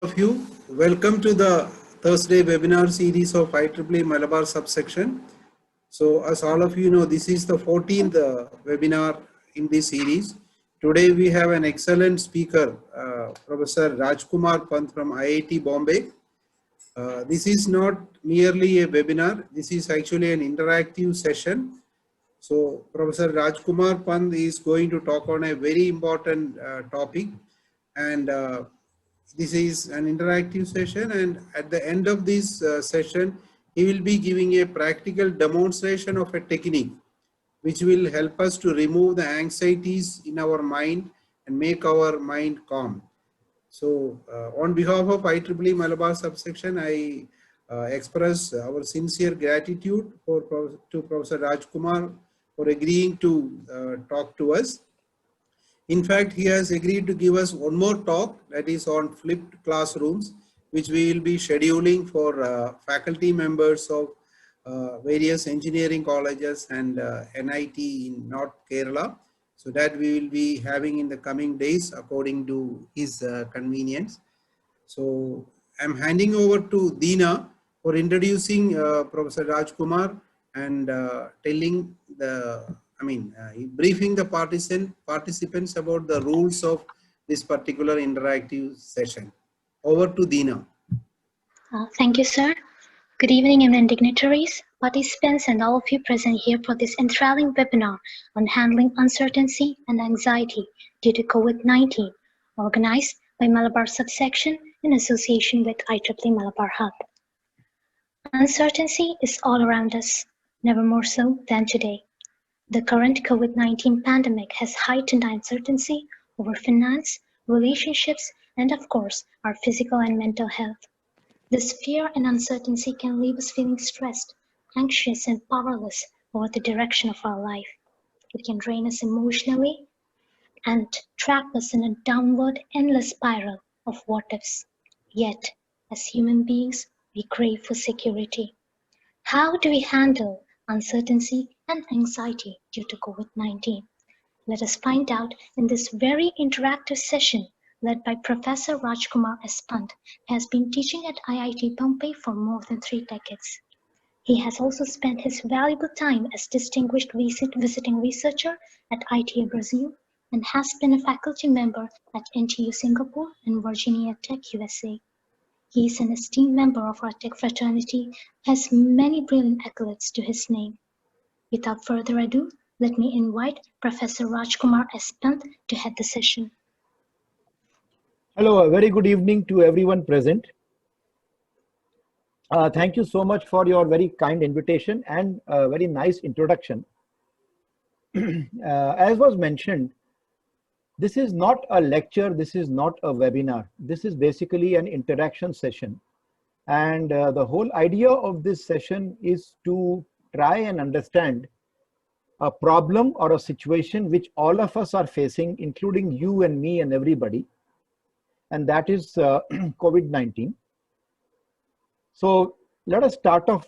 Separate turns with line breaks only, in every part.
of you. Welcome to the Thursday webinar series of IEEE Malabar subsection. So as all of you know, this is the 14th webinar in this series. Today we have an excellent speaker, Professor Rajkumar Pant from IIT Bombay. This is not merely a webinar, this is actually an interactive session. So Professor Rajkumar Pant is going to talk on a very important topic, and this is an interactive session, and at the end of this session he will be giving a practical demonstration of a technique which will help us to remove the anxieties in our mind and make our mind calm. So on behalf of IEEE Malabar subsection, I express our sincere gratitude to Professor Rajkumar for agreeing to talk to us. In fact, he has agreed to give us one more talk, that is on flipped classrooms, which we will be scheduling for faculty members of various engineering colleges and NIT in North Kerala. So that we will be having in the coming days according to his convenience. So I'm handing over to Deena for introducing Professor Rajkumar and telling briefing the participants about the rules of this particular interactive session. Over to Deena.
Thank you, sir. Good evening, eminent dignitaries, participants, and all of you present here for this enthralling webinar on handling uncertainty and anxiety due to COVID-19, organized by Malabar Subsection in association with IEEE Malabar Hub. Uncertainty is all around us, never more so than today. The current COVID-19 pandemic has heightened uncertainty over finance, relationships, and of course, our physical and mental health. This fear and uncertainty can leave us feeling stressed, anxious, and powerless over the direction of our life. It can drain us emotionally and trap us in a downward, endless spiral of what-ifs. Yet, as human beings, we crave for security. How do we handle uncertainty and anxiety due to COVID-19? Let us find out in this very interactive session led by Professor Rajkumar S. Pant, who has been teaching at IIT Bombay for more than 3 decades. He has also spent his valuable time as distinguished visiting researcher at ITA Brazil and has been a faculty member at NTU Singapore and Virginia Tech USA. He is an esteemed member of our tech fraternity, has many brilliant accolades to his name. Without further ado, let me invite Professor Rajkumar S. Pant to head the session.
Hello, a very good evening to everyone present. Thank you so much for your very kind invitation and a very nice introduction. As was mentioned, this is not a lecture, this is not a webinar. This is basically an interaction session. And the whole idea of this session is to try and understand a problem or a situation which all of us are facing, including you and me and everybody. And that is COVID-19. So let us start off,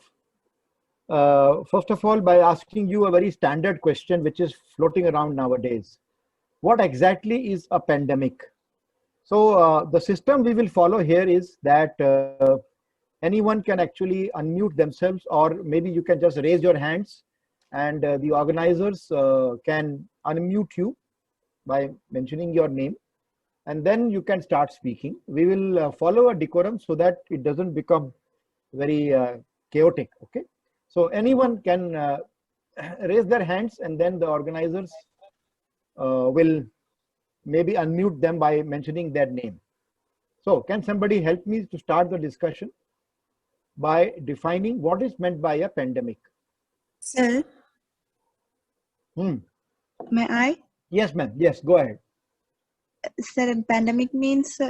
first of all, by asking you a very standard question which is floating around nowadays. What exactly is a pandemic? So the system we will follow here is that anyone can actually unmute themselves, or maybe you can just raise your hands and the organizers can unmute you by mentioning your name. And then you can start speaking. We will follow a decorum so that it doesn't become very chaotic, okay? So anyone can raise their hands and then the organizers will maybe unmute them by mentioning their name. So can somebody help me to start the discussion by defining what is meant by a pandemic?
Sir, may I?
Yes, ma'am. Yes, go ahead.
Sir, pandemic means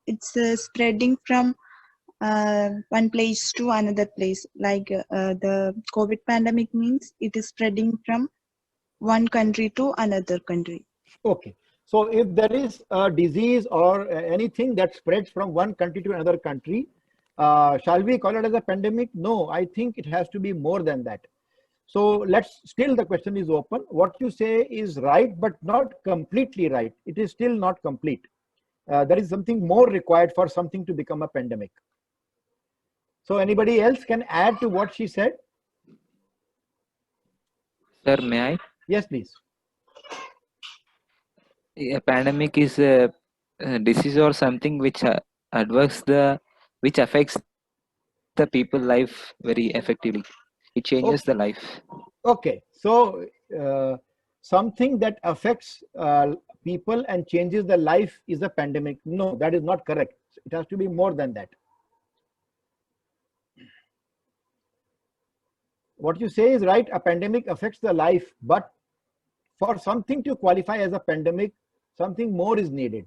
it's spreading from one place to another place. Like the COVID pandemic means it is spreading from one country to another country.
Okay. So if there is a disease or anything that spreads from one country to another country, shall we call it as a pandemic? No, I think it has to be more than that. So still the question is open. What you say is right, but not completely right. It is still not complete. There is something more required for something to become a pandemic. So anybody else can add to what she said?
Sir, may I?
Yes, please.
A pandemic is a disease or something which which affects the people life very effectively. It changes the life.
Okay, so something that affects people and changes the life is a pandemic. No, that is not correct. It has to be more than that. What you say is right. A pandemic affects the life, but for something to qualify as a pandemic, something more is needed.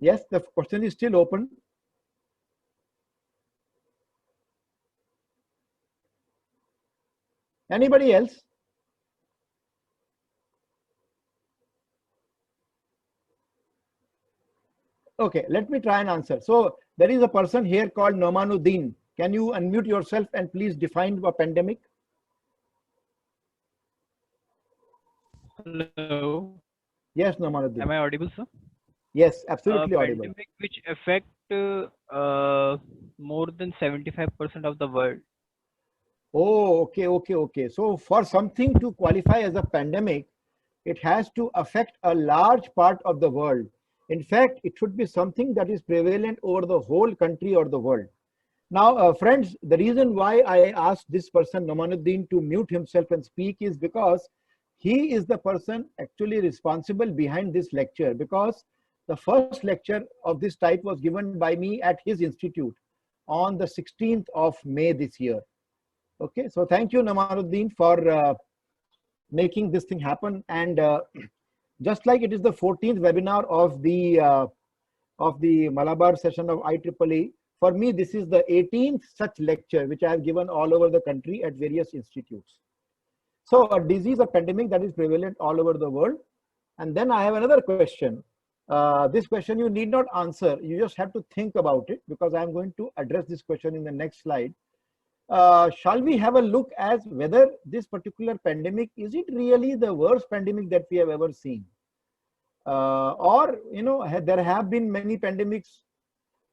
Yes, the question is still open. Anybody else? Okay, let me try and answer. So there is a person here called Nomanuddin. Can you unmute yourself and please define a pandemic?
Hello.
Yes, Nomanuddin.
Am I audible, sir?
Yes, absolutely audible.
Pandemic which affect more than 75% of the world.
Oh, okay. So for something to qualify as a pandemic, it has to affect a large part of the world. In fact, it should be something that is prevalent over the whole country or the world. Now, friends, the reason why I asked this person, Nomanuddin, to mute himself and speak is because he is the person actually responsible behind this lecture, because the first lecture of this type was given by me at his institute on the 16th of May this year. Okay, so thank you, Nomanuddin, for making this thing happen. And just like it is the 14th webinar of the Malabar session of IEEE, for me, this is the 18th such lecture which I have given all over the country at various institutes. So a disease, a pandemic that is prevalent all over the world. And then I have another question. This question you need not answer. You just have to think about it, because I'm going to address this question in the next slide. Shall we have a look as whether this particular pandemic, is it really the worst pandemic that we have ever seen? Or, there have been many pandemics.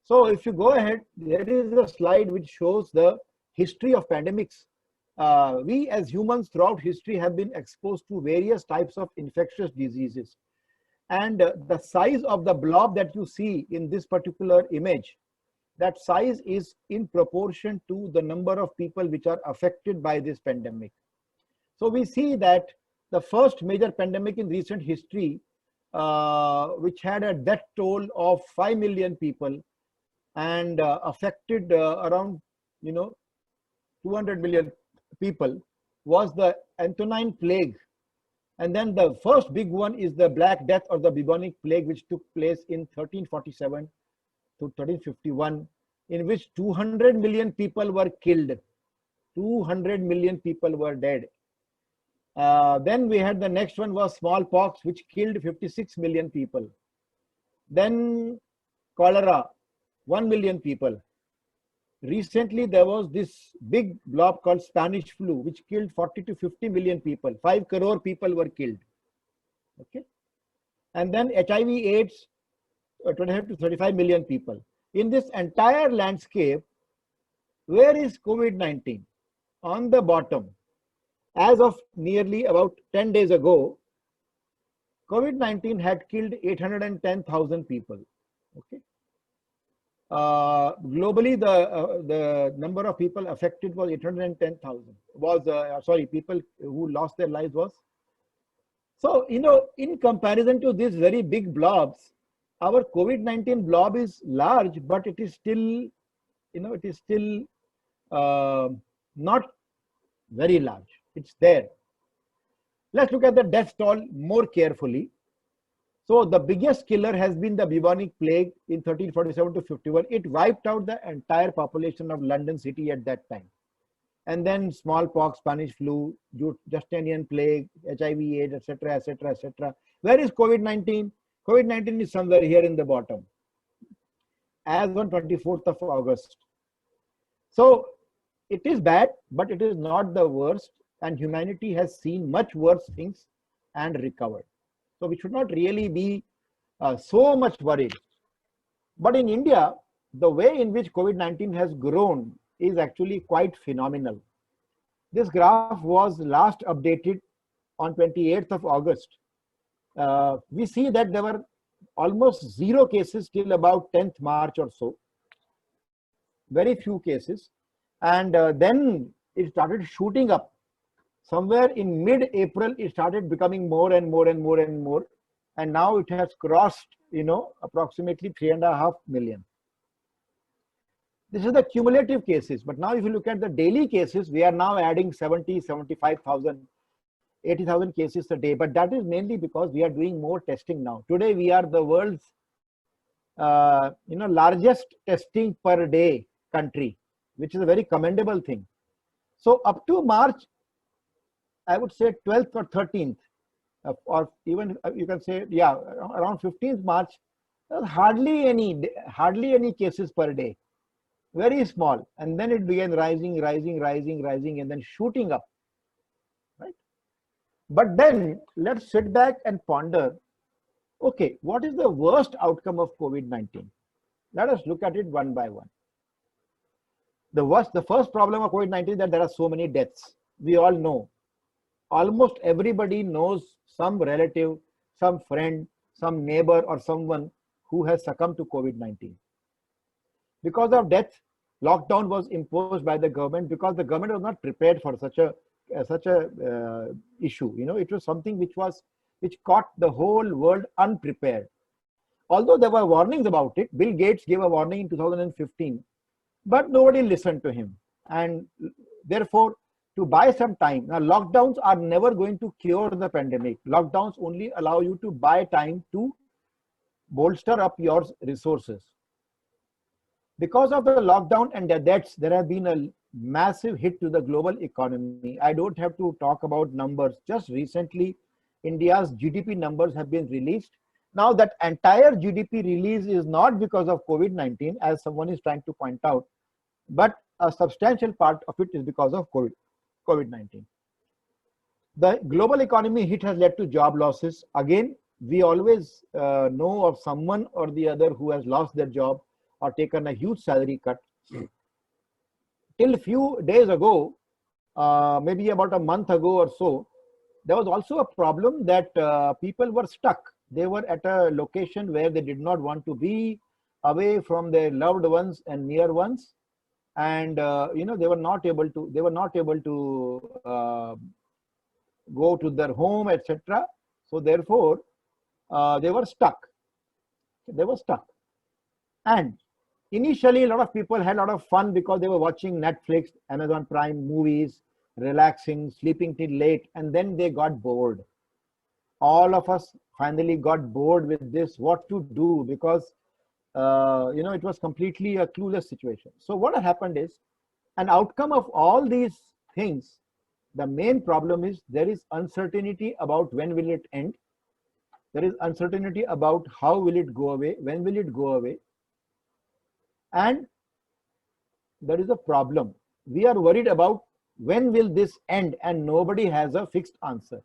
So if you go ahead, there is a slide which shows the history of pandemics. We as humans throughout history have been exposed to various types of infectious diseases. And the size of the blob that you see in this particular image, that size is in proportion to the number of people which are affected by this pandemic. So we see that the first major pandemic in recent history, which had a death toll of 5 million people and affected around 200 million people, was the Antonine Plague. And then the first big one is the Black Death or the bubonic plague, which took place in 1347 to 1351, in which 200 million people were killed. 200 million people were dead. Then we had the next one was smallpox, which killed 56 million people. Then cholera, 1 million people. Recently, there was this big blob called Spanish flu, which killed 40 to 50 million people. 5 crore people were killed. Okay. And then HIV/AIDS, 25 to 35 million people. In this entire landscape, where is COVID-19? On the bottom. As of nearly about 10 days ago, COVID-19 had killed 810,000 people. Okay. Globally, the number of people affected was 810,000. People who lost their lives was. So, in comparison to these very big blobs, our COVID-19 blob is large, but it is still, not very large. It's there. Let's look at the death toll more carefully. So the biggest killer has been the bubonic plague in 1347 to 51. It wiped out the entire population of London city at that time. And then smallpox, Spanish flu, Justinian plague, HIV/AIDS, etc., etc., etc. Where is COVID-19? COVID-19 is somewhere here in the bottom, as on 24th of August. So it is bad, but it is not the worst, and humanity has seen much worse things and recovered. So we should not really be so much worried. But in India, the way in which COVID-19 has grown is actually quite phenomenal. This graph was last updated on 28th of August. We see that there were almost 0 cases till about 10th March or so. Very few cases. And then it started shooting up. Somewhere in mid-April, it started becoming more and more and more and more. And now it has crossed, approximately 3.5 million. This is the cumulative cases. But now if you look at the daily cases, we are now adding 70, 75,000, 80,000 cases a day. But that is mainly because we are doing more testing now. Today, we are the world's largest testing per day country, which is a very commendable thing. So up to March, I would say 12th or 13th, or even you can say, yeah, around 15th March, there was hardly any cases per day, very small. And then it began rising, and then shooting up, right? But then let's sit back and ponder, okay, what is the worst outcome of COVID-19? Let us look at it one by one. The first problem of COVID-19 is that there are so many deaths. We all know. Almost everybody knows some relative, some friend, some neighbor, or someone who has succumbed to COVID-19. Because of death, lockdown was imposed by the government because the government was not prepared for such a issue. It was something which caught the whole world unprepared. Although there were warnings about it, Bill Gates gave a warning in 2015, but nobody listened to him. And therefore, to buy some time. Now, lockdowns are never going to cure the pandemic. Lockdowns only allow you to buy time to bolster up your resources. Because of the lockdown and the deaths, there has been a massive hit to the global economy. I don't have to talk about numbers. Just recently, India's GDP numbers have been released. Now, that entire GDP release is not because of COVID-19, as someone is trying to point out, but a substantial part of it is because of COVID-19. The global economy hit has led to job losses. Again, we always know of someone or the other who has lost their job or taken a huge salary cut. Till a few days ago, maybe about a month ago or so, there was also a problem that people were stuck. They were at a location where they did not want to be, away from their loved ones and near ones. And they were not able to go to their home, etc. So therefore they were stuck. And initially a lot of people had a lot of fun because they were watching Netflix, Amazon Prime movies, relaxing, sleeping till late, and then they got bored. All of us finally got bored with this, what to do, because it was completely a clueless situation. So what happened is, an outcome of all these things, the main problem is there is uncertainty about when will it end. There is uncertainty about how will it go away, when will it go away. And there is a problem. We are worried about when will this end, and nobody has a fixed answer.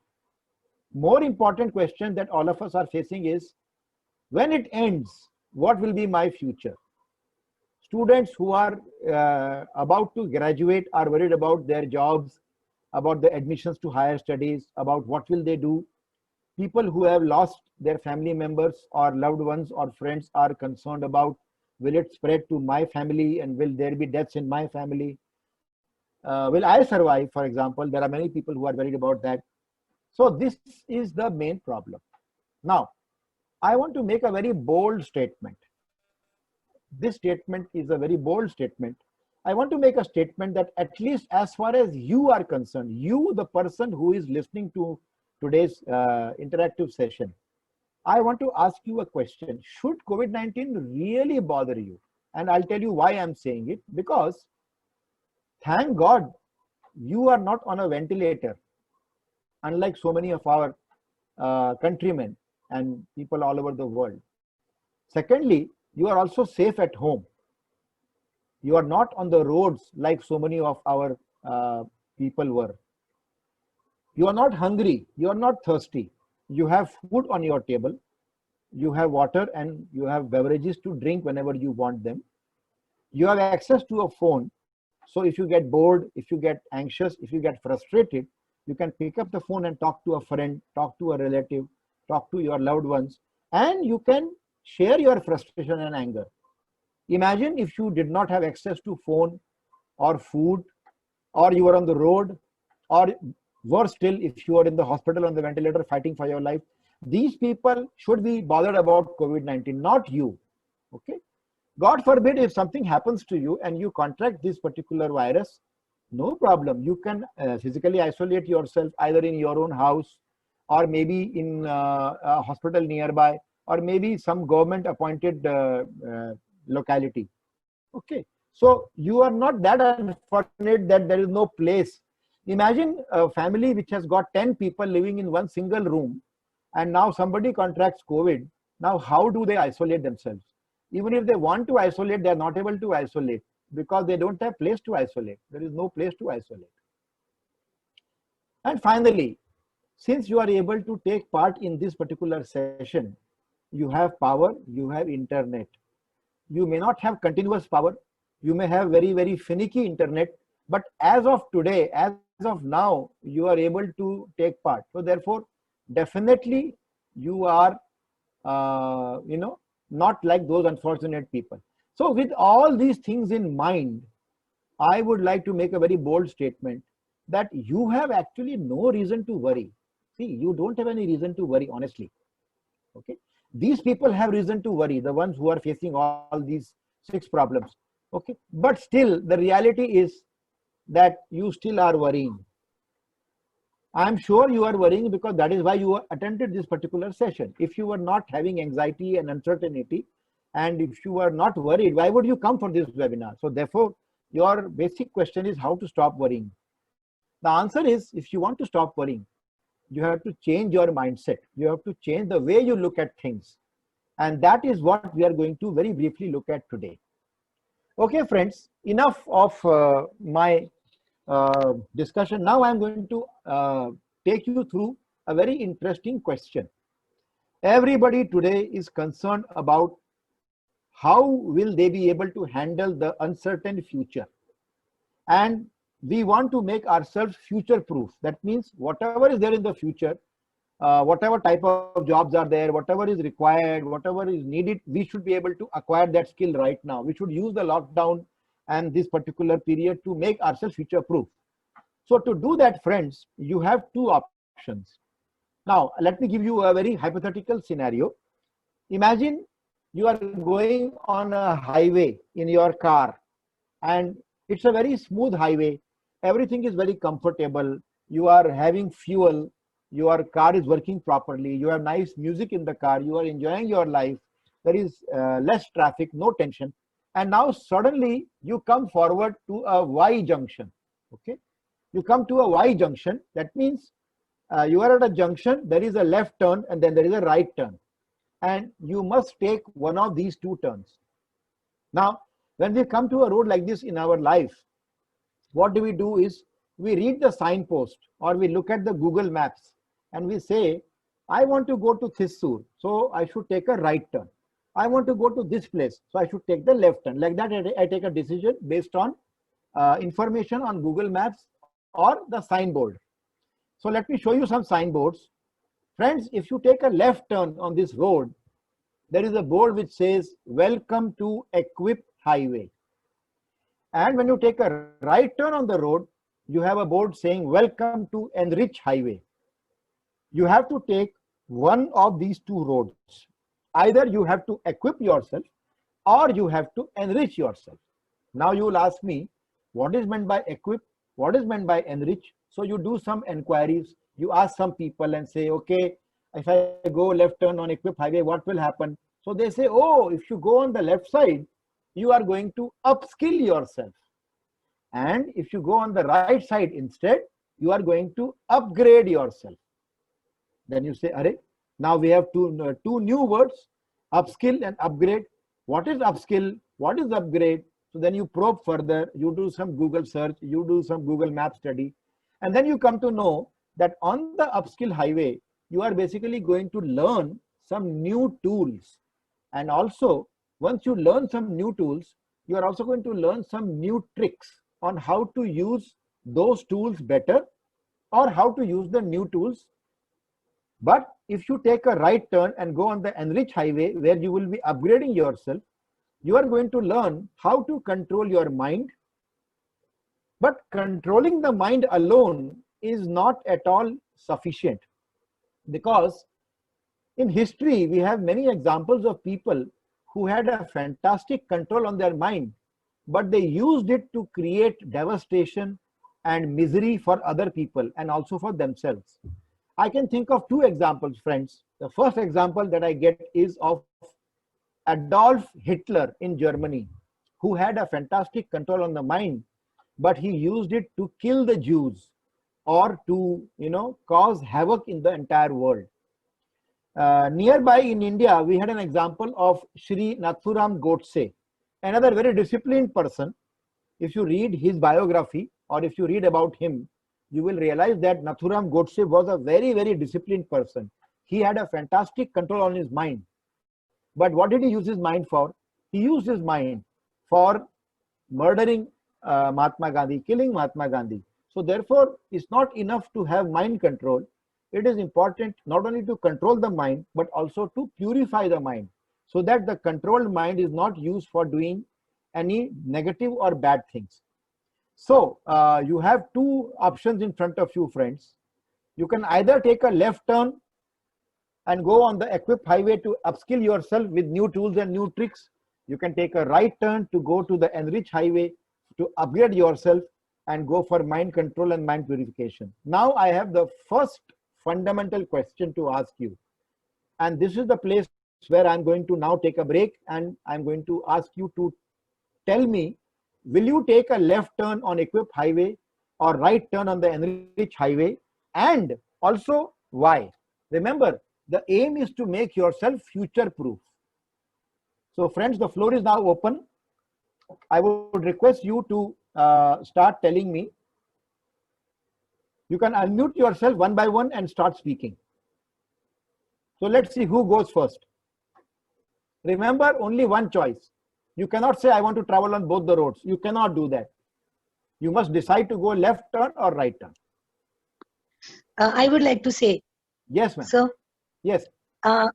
More important question that all of us are facing is, when it ends, what will be my future? Students who are about to graduate are worried about their jobs, about the admissions to higher studies, about what will they do. People who have lost their family members or loved ones or friends are concerned about, will it spread to my family, and will there be deaths in my family? Will I survive, for example? There are many people who are worried about that. So this is the main problem. Now, I want to make a very bold statement. This statement is a very bold statement. I want to make a statement that, at least as far as you are concerned, you, the person who is listening to today's interactive session, I want to ask you a question. Should COVID-19 really bother you? And I'll tell you why I'm saying it. Because thank God you are not on a ventilator, unlike so many of our countrymen and people all over the world. Secondly, you are also safe at home. You are not on the roads like so many of our people were. You are not hungry. You are not thirsty. you have food on your table, you have water, and you have beverages to drink whenever you want them. You have access to a phone. So if you get bored, if you get anxious, if you get frustrated, you can pick up the phone and talk to a friend, talk to a relative, talk to your loved ones, and you can share your frustration and anger. Imagine if you did not have access to phone or food, or you were on the road, or worse still, if you are in the hospital on the ventilator fighting for your life. These people should be bothered about COVID-19, not you. Okay. God forbid if something happens to you and you contract this particular virus, no problem. You can physically isolate yourself either in your own house, or maybe in a hospital nearby, or maybe some government appointed locality. Okay. So you are not that unfortunate that there is no place. Imagine a family which has got 10 people living in one single room, and now somebody contracts COVID. Now, how do they isolate themselves? Even if they want to isolate, they are not able to isolate because they don't have place to isolate. There is no place to isolate. And finally, since you are able to take part in this particular session, you have power, you have internet. You may not have continuous power. You may have very, very finicky internet, but as of today, as of now, you are able to take part. So therefore, definitely you are, not like those unfortunate people. So with all these things in mind, I would like to make a very bold statement that you have actually no reason to worry. See, you don't have any reason to worry, honestly. Okay. These people have reason to worry, the ones who are facing all these 6 problems. Okay. But still, the reality is that you still are worrying. I'm sure you are worrying because that is why you attended this particular session. If you were not having anxiety and uncertainty, and if you were not worried, why would you come for this webinar? So therefore, your basic question is how to stop worrying. The answer is, if you want to stop worrying, you have to change your mindset. You have to change the way you look at things. And that is what we are going to very briefly look at today. Okay, friends, enough of my discussion. Now I'm going to take you through a very interesting question. Everybody today is concerned about how will they be able to handle the uncertain future. And we want to make ourselves future proof. That means whatever is there in the future, whatever type of jobs are there, whatever is required, whatever is needed, we should be able to acquire that skill right now. We should use the lockdown and this particular period to make ourselves future proof. So to do that, friends, you have 2 options. Now, let me give you a very hypothetical scenario. Imagine you are going on a highway in your car, and it's a very smooth highway. Everything is very comfortable. You are having fuel. Your car is working properly. You have nice music in the car. You are enjoying your life. There is less traffic, no tension. And now suddenly you come forward to a Y junction. Okay. You come to a Y junction. That means you are at a junction. There is a left turn and then there is a right turn. And you must take one of these 2 turns. Now, when we come to a road like this in our life, what do? Is we read the signpost or we look at the Google Maps and we say, I want to go to Thrissur, so I should take a right turn. I want to go to this place, so I should take the left turn. Like that, I take a decision based on information on Google Maps or the signboard. So let me show you some signboards. Friends, if you take a left turn on this road, there is a board which says, welcome to Equip Highway. And when you take a right turn on the road, you have a board saying, welcome to Enrich Highway. You have to take one of these 2 roads. Either you have to equip yourself or you have to enrich yourself. Now you will ask me, what is meant by equip? What is meant by enrich? So you do some enquiries. You ask some people and say, okay, if I go left turn on Equip Highway, what will happen? So they say, oh, if you go on the left side, you are going to upskill yourself. And if you go on the right side instead, you are going to upgrade yourself. Then you say, Arey, now we have two new words, upskill and upgrade. What is upskill? What is upgrade? So then you probe further, you do some Google search, you do some Google Map study, and then you come to know that on the upskill highway, you are basically going to learn some new tools. And also, once you learn some new tools, you are also going to learn some new tricks on how to use those tools better or how to use the new tools. But if you take a right turn and go on the Enrich highway where you will be upgrading yourself, you are going to learn how to control your mind. But controlling the mind alone is not at all sufficient, because in history we have many examples of people who had a fantastic control on their mind, but they used it to create devastation and misery for other people and also for themselves. I can think of two examples, friends. The first example that I get is of Adolf Hitler in Germany, who had a fantastic control on the mind, but he used it to kill the Jews or to, cause havoc in the entire world. Nearby in India, we had an example of Shri Nathuram Godse, another very disciplined person. If you read his biography or if you read about him, you will realize that Nathuram Godse was a very, very disciplined person. He had a fantastic control on his mind. But what did he use his mind for? He used his mind for murdering Mahatma Gandhi, killing Mahatma Gandhi. So therefore, it's not enough to have mind control. It is important not only to control the mind, but also to purify the mind, so that the controlled mind is not used for doing any negative or bad things. So you have two options in front of you, friends. You can either take a left turn and go on the equipped highway to upskill yourself with new tools and new tricks. You can take a right turn to go to the Enrich highway to upgrade yourself and go for mind control and mind purification. Now I have the first fundamental question to ask you. And this is the place where I'm going to now take a break, and I'm going to ask you to tell me, will you take a left turn on equipped highway or right turn on the Enrich highway, and also why? Remember, the aim is to make yourself future proof. So friends, the floor is now open. I would request you to start telling me. You can unmute yourself one by one and start speaking. So let's see who goes first. Remember, only one choice. You cannot say I want to travel on both the roads. You cannot do that. You must decide to go left turn or right turn.
I would like to say.
Yes, ma'am.
So,
yes.
I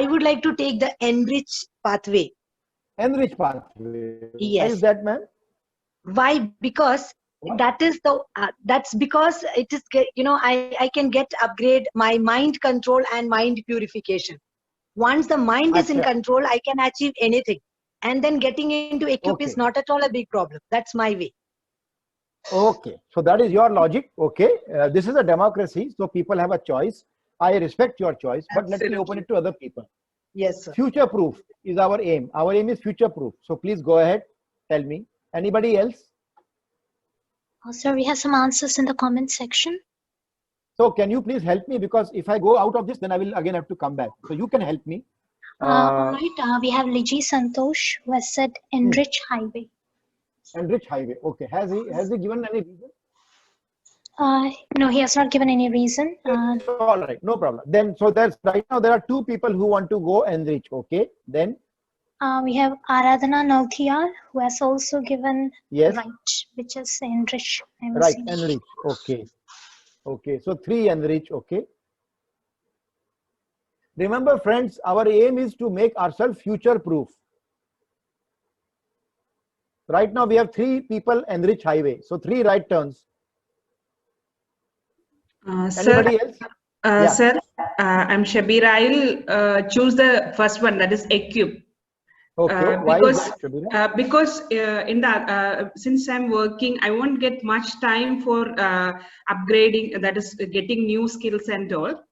would like to take the Enrich pathway.
Enrich pathway.
Yes.
Why is that, ma'am?
Why? Because that is the that's because it is, I can get upgrade my mind control and mind purification. Once the mind is in control, I can achieve anything, and then getting into equip is not at all a big problem. That's my way.
Okay, so that is your logic. Okay, this is a democracy, so people have a choice. I respect your choice, but let me open it to other people.
Yes, sir.
Future proof is our aim. Our aim is future proof. So please go ahead, tell me. Anybody else?
Sir, we have some answers in the comment section.
So can you please help me, because if I go out of this, then I will again have to come back. So you can help me.
All right, we have Liji Santosh, who has said Enrich highway.
Enrich highway. Okay. Has he given any reason?
No, he has not given any reason.
All right, no problem. Then, so there's right now there are two people who want to go Enrich. Okay, then
we have Aradhana Nautiyal, who has also given
yes,
right, which is Enrich.
Right, Enrich. Okay, okay. So 3 Enrich. Okay. Remember, friends, our aim is to make ourselves future proof. Right now we have 3 people Enrich highway. So 3 right turns. Anybody else?
Sir, I'm Shabira. I'll choose the first one, that is equip.
Okay. Why is that, Shabira?
Because in the since I'm working, I won't get much time for upgrading, that is getting new skills and all.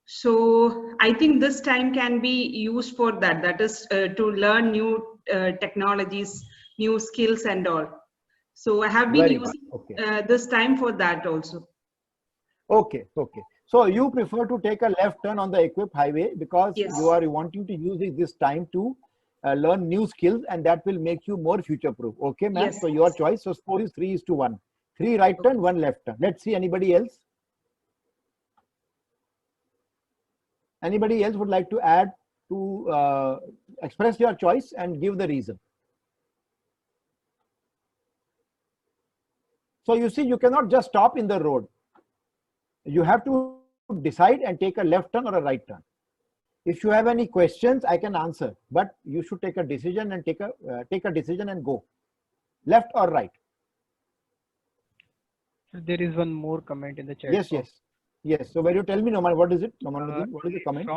So I think this time can be used for that. That is to learn new technologies, new skills and all. So I have been using this time for that also.
Okay, okay. So you prefer to take a left turn on the equipped highway because you are wanting to use this time to learn new skills, and that will make you more future proof. Okay, ma'am.
Yes.
So your choice. So score is 3:1. 3 right turn, 1 left turn. Let's see anybody else. Anybody else would like to add to express your choice and give the reason? So you see, you cannot just stop in the road. You have to decide and take a left turn or a right turn. If you have any questions, I can answer, but you should take a decision and take a decision and go left or right.
So there is one more comment in the chat.
Yes,
box.
yes. So when you tell me, Noman, what is it? Noman, what is the comment?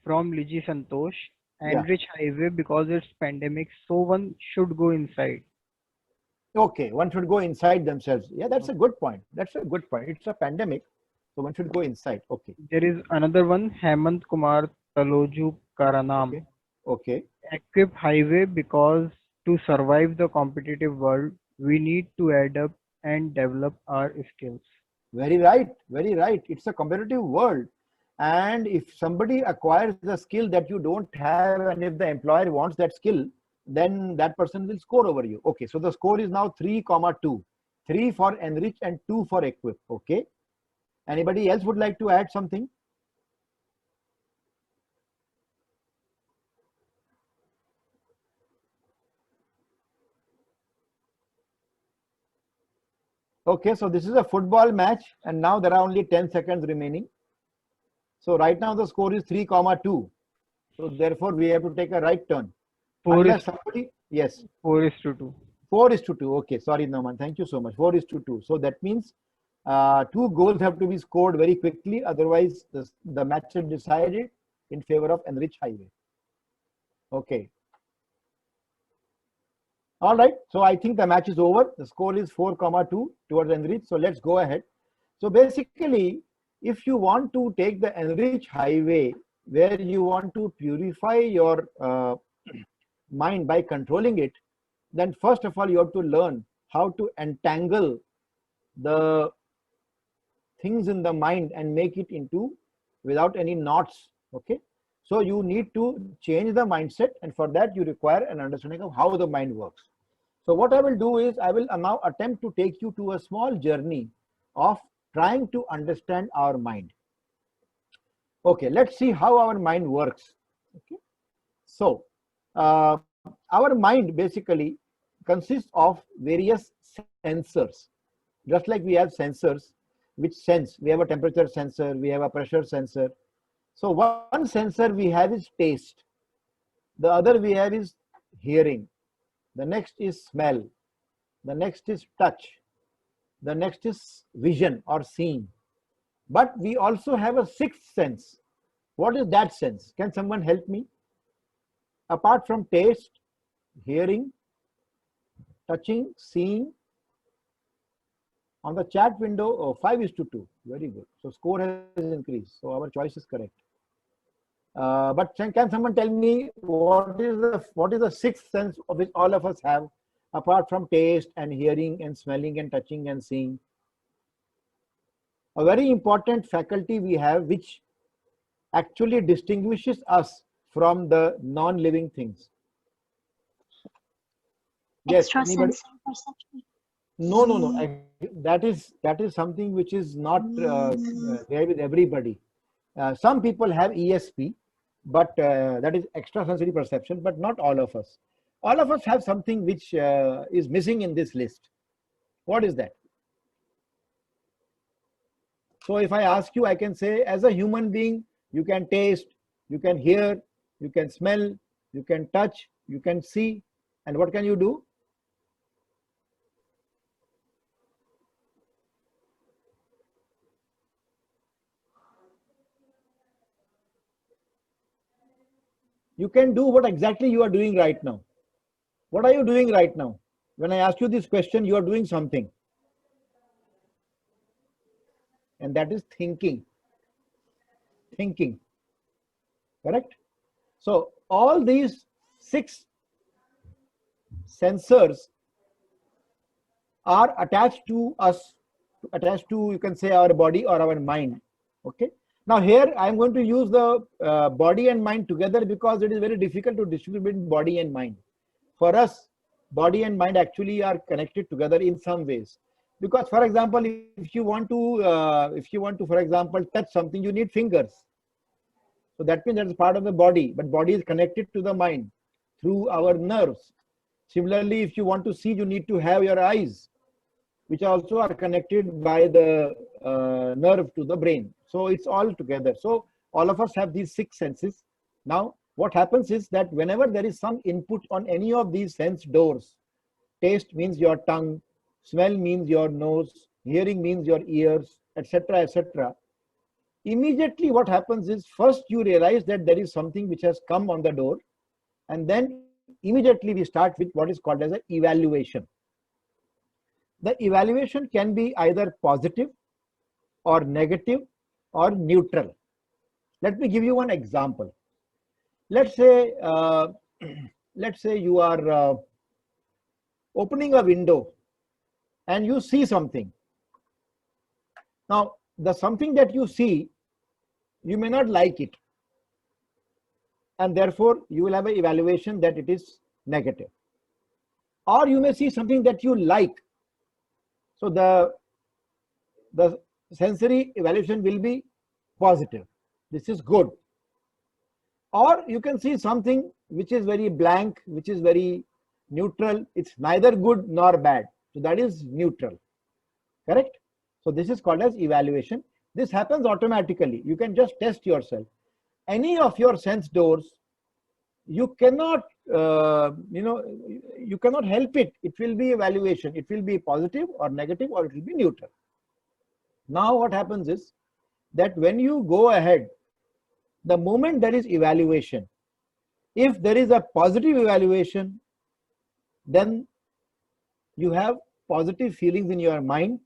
From Liji Santosh,
Yeah.
Enrich Highway because it's pandemic, so one should go inside.
Okay, one should go inside themselves. Yeah, that's a good point. That's a good point. It's a pandemic, so one should go inside. Okay.
There is another one, Hemant Kumar Taloju Karanam.
Okay.
Equip highway because to survive the competitive world, we need to adapt and develop our skills.
Very right. Very right. It's a competitive world. And if somebody acquires the skill that you don't have, and if the employer wants that skill, then that person will score over you. Okay. So the score is now 3,2. 3 for enrich and 2 for equip. Okay. Anybody else would like to add something? Okay, so this is a football match and now there are only 10 seconds remaining. So right now the score is 3,2. So therefore we have to take a right turn.
4
Unless
is
somebody, yes.
4:2.
4:2. Okay, sorry, Naman. Thank you so much. 4:2. So that means 2 goals have to be scored very quickly. Otherwise, the match is decided in favor of Enrich Highway. Okay. All right. So I think the match is over. The score is 4,2 towards Enrich. So let's go ahead. So basically, if you want to take the Enrich Highway, where you want to purify your mind by controlling it, then first of all, you have to learn how to entangle the things in the mind and make it into without any knots. Okay. So you need to change the mindset, and for that you require an understanding of how the mind works. So what I will do is I will now attempt to take you to a small journey of trying to understand our mind. Okay, let's see how our mind works. Okay. So our mind basically consists of various sensors. Just like we have sensors which sense, we have a temperature sensor, we have a pressure sensor. So one sensor we have is taste, the other we have is hearing, the next is smell, the next is touch, the next is vision or seeing. But we also have a sixth sense. What is that sense? Can someone help me? Apart from taste, hearing, touching, seeing, on the chat window, 5:2. Very good. So score has increased. So our choice is correct. But can someone tell me what is the sixth sense of which all of us have, apart from taste and hearing and smelling and touching and seeing? A very important faculty we have which actually distinguishes us from the non-living things. Yes, anybody?
Extrasensory perception.
No. That is something which is not there with everybody. Some people have ESP, but that is extrasensory perception, but not all of us. All of us have something which is missing in this list. What is that? So if I ask you, I can say, as a human being, you can taste, you can hear, you can smell, you can touch, you can see, and what can you do? You can do what exactly you are doing right now. What are you doing right now? When I ask you this question, you are doing something. And that is thinking. Thinking. Correct? So all these 6 sensors are attached to us, you can say, our body or our mind. Okay. Now here I am going to use the body and mind together because it is very difficult to distinguish between body and mind. For us, body and mind actually are connected together in some ways. Because, for example, if you want to, for example, touch something, you need fingers. So that means that's part of the body, but body is connected to the mind through our nerves. Similarly, if you want to see, you need to have your eyes, which also are connected by the nerve to the brain. So it's all together. So all of us have these 6 senses. Now, what happens is that whenever there is some input on any of these sense doors, taste means your tongue, smell means your nose, hearing means your ears, etc., etc. Immediately what happens is, first you realize that there is something which has come on the door, and then immediately we start with what is called as an evaluation. The evaluation can be either positive or negative or neutral. Let me give you one example. Let's say you are opening a window and you see something. Now, the something that you see, you may not like it, and therefore you will have an evaluation that it is negative. Or you may see something that you like. So the sensory evaluation will be positive. This is good. Or you can see something which is very blank, which is very neutral. It's neither good nor bad. So that is neutral. Correct? So this is called as evaluation. This happens automatically. You can just test yourself. Any of your sense doors, you cannot, you cannot help it. It will be evaluation. It will be positive or negative, or it will be neutral. Now what happens is that when you go ahead, the moment there is evaluation, if there is a positive evaluation, then you have positive feelings in your mind,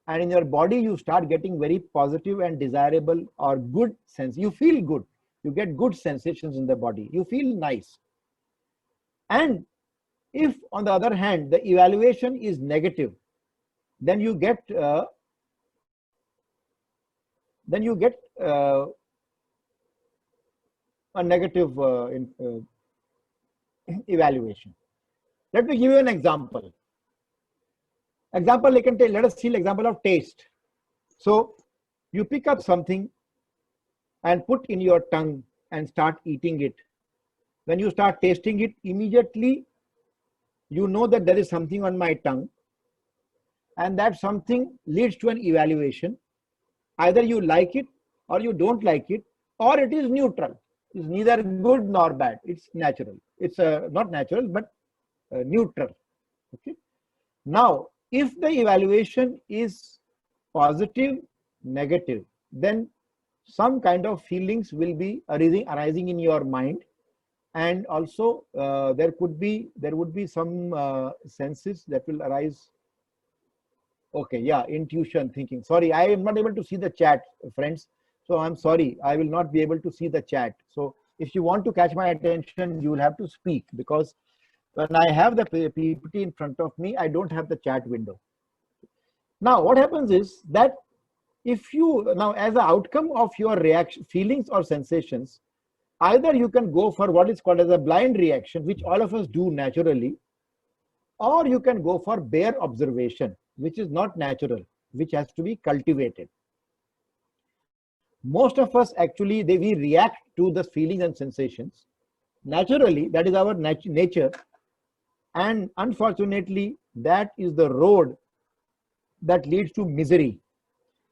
and in your body you start getting very positive and desirable or good sense. You feel good. You get good sensations in the body. You feel nice. And if, on the other hand, the evaluation is negative, then you get a negative evaluation. Let me give you an example. Let us see an example of taste. So you pick up something and put in your tongue and start eating it. When you start tasting it, immediately you know that there is something on my tongue, and that something leads to an evaluation. Either you like it or you don't like it, or it is neutral. It's neither good nor bad. It's natural. It's not natural, but neutral. Okay. Now, if the evaluation is positive, negative, then some kind of feelings will be arising in your mind, and also there would be some senses that will arise. Okay, yeah, intuition, thinking. Sorry, I am not able to see the chat, friends. So I'm sorry, I will not be able to see the chat. So if you want to catch my attention, you will have to speak, because when I have the PPT in front of me, I don't have the chat window. Now, what happens is that if you, now as an outcome of your reaction, feelings or sensations, either you can go for what is called as a blind reaction, which all of us do naturally, or you can go for bare observation, which is not natural, which has to be cultivated. Most of us actually, we react to the feelings and sensations naturally. That is our nature, and unfortunately that is the road that leads to misery.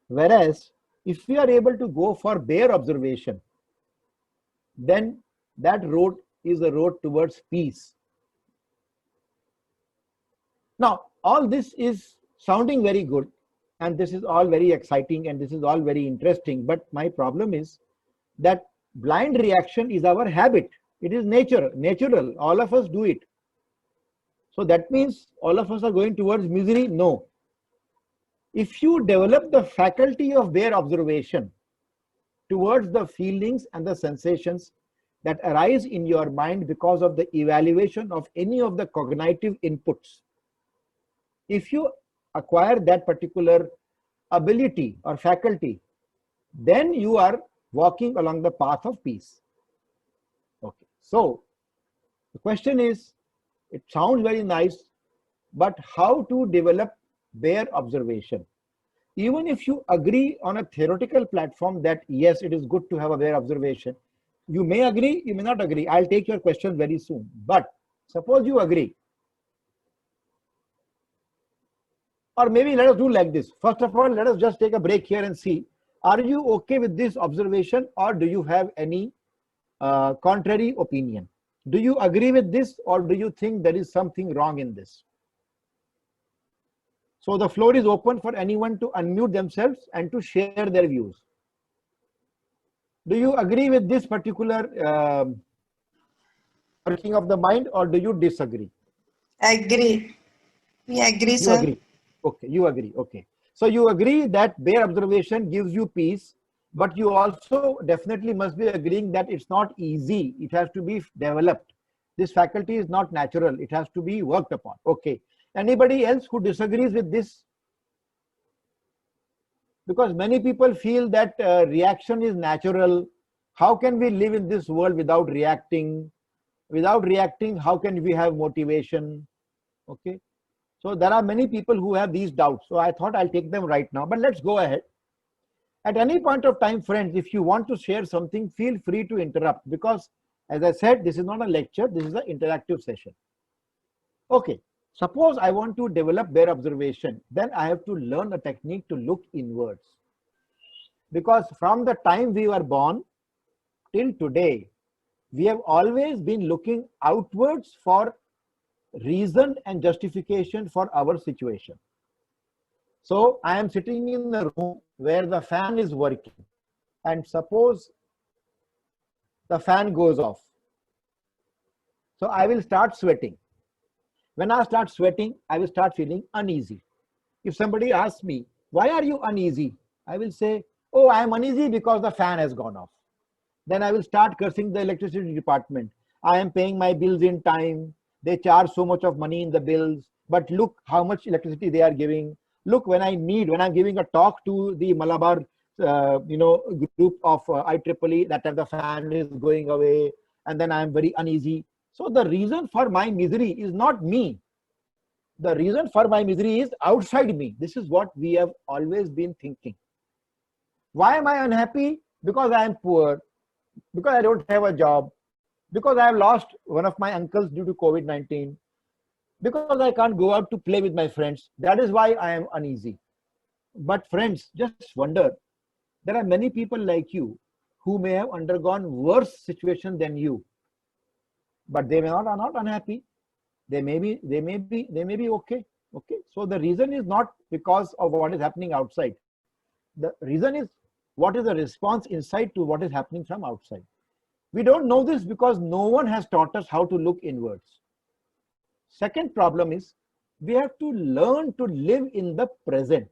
Whereas if we are able to go for bare observation, then that road is the road towards peace. Now, all this is sounding very good, and this is all very exciting, and this is all very interesting. But my problem is that blind reaction is our habit. It is natural. All of us do it. So that means all of us are going towards misery? No. If you develop the faculty of bare observation towards the feelings and the sensations that arise in your mind because of the evaluation of any of the cognitive inputs, if you acquire that particular ability or faculty, then you are walking along the path of peace. Okay, so the question is, it sounds very nice, but how to develop bare observation? Even if you agree on a theoretical platform that yes, it is good to have a bare observation, You may agree, you may not agree. I'll take your question very soon. But suppose you agree. Or maybe let us do like this. First of all, let us just take a break here and see, are you okay with this observation, or do you have any contrary opinion? Do you agree with this, or do you think there is something wrong in this? So the floor is open for anyone to unmute themselves and to share their views. Do you agree with this particular working of the mind, or do you disagree?
Agree. We agree,
You
sir.
agree. Okay, you agree. Okay. So you agree that bare observation gives you peace, but you also definitely must be agreeing that it's not easy. It has to be developed. This faculty is not natural. It has to be worked upon. Okay. Anybody else who disagrees with this? Because many people feel that reaction is natural. How can we live in this world without reacting? Without reacting, how can we have motivation? Okay. So there are many people who have these doubts. So I thought I'll take them right now, but let's go ahead. At any point of time, friends, if you want to share something, feel free to interrupt, because as I said, this is not a lecture, this is an interactive session. Okay, suppose I want to develop bare observation, then I have to learn a technique to look inwards. Because from the time we were born till today, we have always been looking outwards for reason and justification for our situation. So I am sitting in a room where the fan is working, and suppose the fan goes off. So I will start sweating. When I start sweating, I will start feeling uneasy. If somebody asks me, why are you uneasy? I will say, oh, I am uneasy because the fan has gone off. Then I will start cursing the electricity department. I am paying my bills in time. They charge so much of money in the bills, but look how much electricity they are giving. Look, when I'm giving a talk to the Malabar, group of IEEE, that time the fan is going away, and then I'm very uneasy. So the reason for my misery is not me. The reason for my misery is outside me. This is what we have always been thinking. Why am I unhappy? Because I am poor, because I don't have a job, because I have lost one of my uncles due to COVID-19, because I can't go out to play with my friends. That is why I am uneasy. But friends, just wonder, there are many people like you who may have undergone worse situation than you, but they are not unhappy. They may be okay. Okay. So the reason is not because of what is happening outside. The reason is what is the response inside to what is happening from outside. We don't know this because no one has taught us how to look inwards. Second problem is we have to learn to live in the present.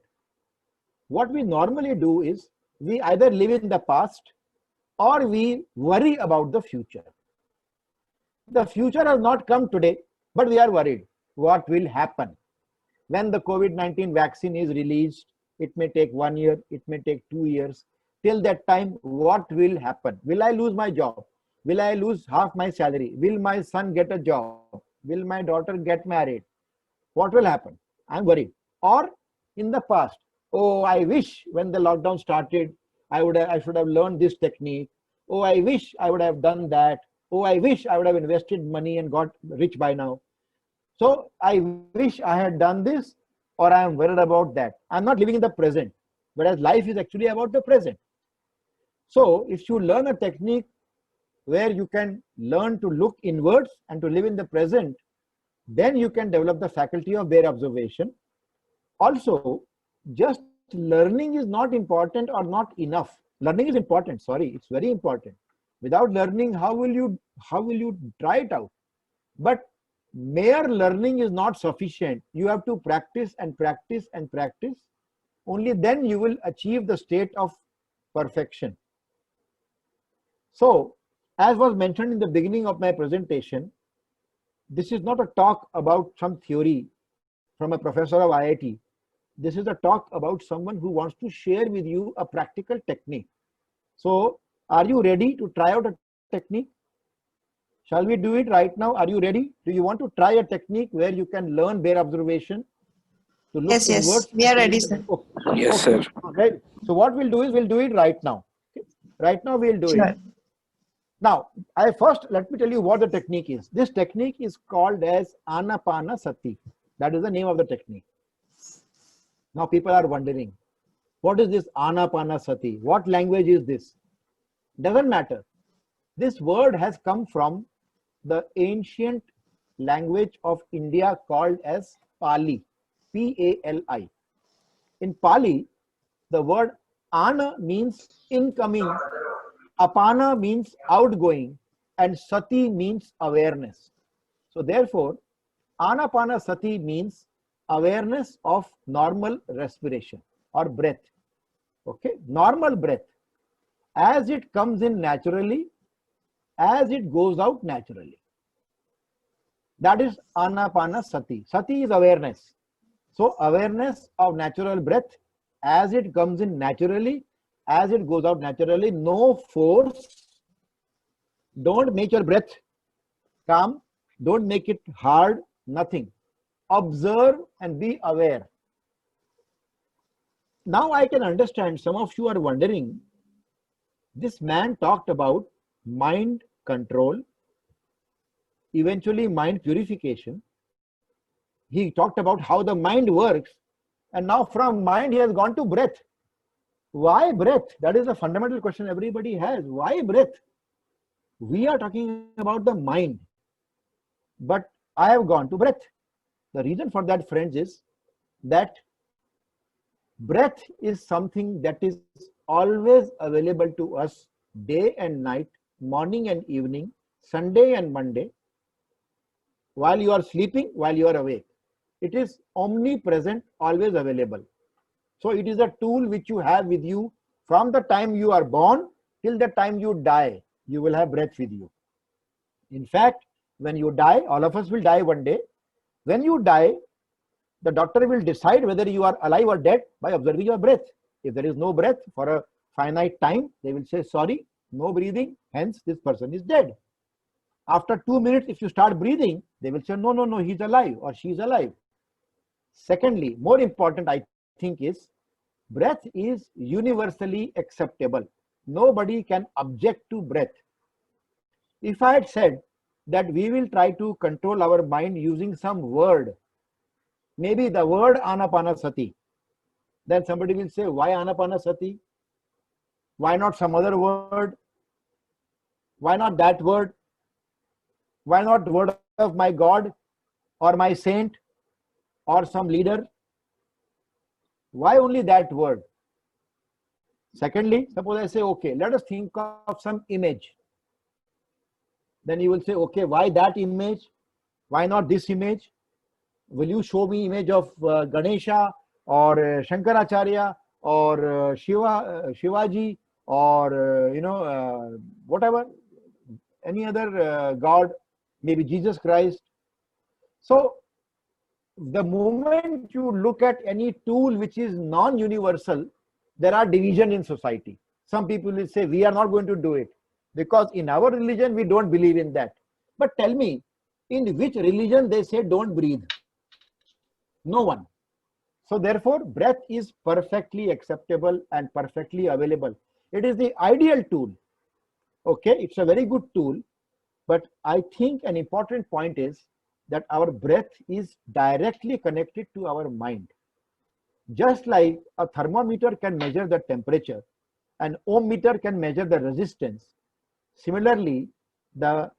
What we normally do is we either live in the past or we worry about the future. The future has not come today, but we are worried. What will happen? When the COVID-19 vaccine is released, it may take 1 year, it may take 2 years. Till that time, what will happen? Will I lose my job? Will I lose half my salary? Will my son get a job? Will my daughter get married? What will happen? I'm worried. Or in the past, oh, I wish when the lockdown started, I should have learned this technique. Oh, I wish I would have done that. Oh, I wish I would have invested money and got rich by now. So I wish I had done this, or I am worried about that. I'm not living in the present, whereas life is actually about the present. So if you learn a technique where you can learn to look inwards and to live in the present, then you can develop the faculty of bare observation. Also, just learning is not important or not enough. Learning is important, sorry, it's very important. Without learning, how will you try it out? But mere learning is not sufficient. You have to practice and practice and practice. Only then you will achieve the state of perfection. So, as was mentioned in the beginning of my presentation, this is not a talk about some theory from a professor of IIT. This is a talk about someone who wants to share with you a practical technique. So, are you ready to try out a technique? Shall we do it right now? Are you ready? Do you want to try a technique where you can learn bare observation? To look
Yes,
inwards?
we are ready, sir.
Okay.
Yes, sir.
Okay. So what we'll do is we'll do it right now. Okay. Right now we'll do
Sure.
it. Now, let me tell you what the technique is. This technique is called as Anapanasati. That is the name of the technique. Now people are wondering, what is this Anapanasati? What language is this? Doesn't matter. This word has come from the ancient language of India called as Pali, P-A-L-I. In Pali, the word Ana means incoming, Apana means outgoing, and Sati means awareness. So therefore, Anapanasati means awareness of normal respiration or breath. Okay, normal breath as it comes in naturally, as it goes out naturally. That is Anapanasati. Sati is awareness. So awareness of natural breath as it comes in naturally, as it goes out naturally, no force. Don't make your breath calm. Don't make it hard, nothing. Observe and be aware. Now I can understand some of you are wondering, this man talked about mind control, eventually mind purification. He talked about how the mind works, and now from mind he has gone to breath. Why breath? That is a fundamental question everybody has. Why breath? We are talking about the mind, but I have gone to breath. The reason for that, friends, is that breath is something that is always available to us day and night, morning and evening, Sunday and Monday, while you are sleeping, while you are awake. It is omnipresent, always available. So it is a tool which you have with you from the time you are born till the time you die. You will have breath with you. In fact, when you die, all of us will die one day. When you die, the doctor will decide whether you are alive or dead by observing your breath. If there is no breath for a finite time, they will say, sorry, no breathing, hence this person is dead. After 2 minutes, if you start breathing, they will say, no, no, no, he's alive or she's alive. Secondly, more important, I think, is breath is universally acceptable. Nobody can object to breath. If I had said that we will try to control our mind using some word, maybe the word Anapanasati, then somebody will say, why Anapanasati? Why not some other word? Why not that word? Why not the word of my God or my saint or some leader? Why only that word? Secondly, suppose I say, okay, let us think of some image. Then you will say, okay, why that image? Why not this image? Will you show me image of Ganesha or Shankaracharya or Shivaji or whatever, any other god, maybe Jesus Christ? So the moment you look at any tool which is non-universal, there are division in society. Some people will say, we are not going to do it because in our religion we don't believe in that. But tell me, in which religion they say don't breathe? No one. So therefore, breath is perfectly acceptable and perfectly available. It is the ideal tool. Okay, it's a very good tool. But I think an important point is that our breath is directly connected to our mind. Just like a thermometer can measure the temperature, an ohm meter can measure the resistance. Similarly, the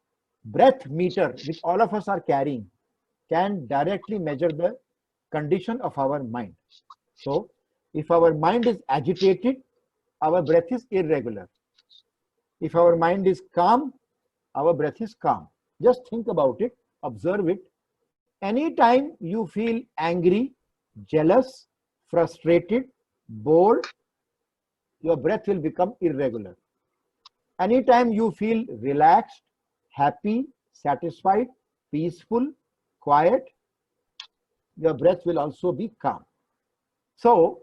breath meter, which all of us are carrying, can directly measure the condition of our mind. So if our mind is agitated, our breath is irregular. If our mind is calm, our breath is calm. Just think about it, observe it. Anytime you feel angry, jealous, frustrated, bored, your breath will become irregular. Anytime you feel relaxed, happy, satisfied, peaceful, quiet, your breath will also be calm. So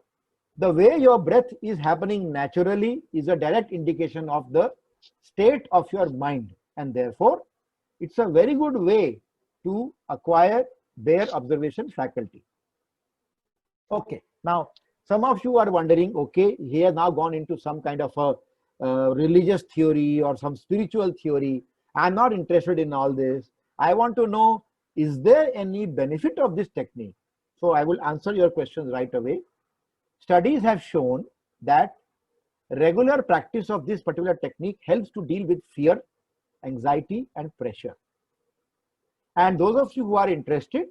the way your breath is happening naturally is a direct indication of the state of your mind, and therefore it's a very good way to acquire their observation faculty. Okay, now some of you are wondering, okay, he has now gone into some kind of a religious theory or some spiritual theory. I'm not interested in all this. I want to know, is there any benefit of this technique? So I will answer your questions right away. Studies have shown that regular practice of this particular technique helps to deal with fear, anxiety, and pressure. And those of you who are interested,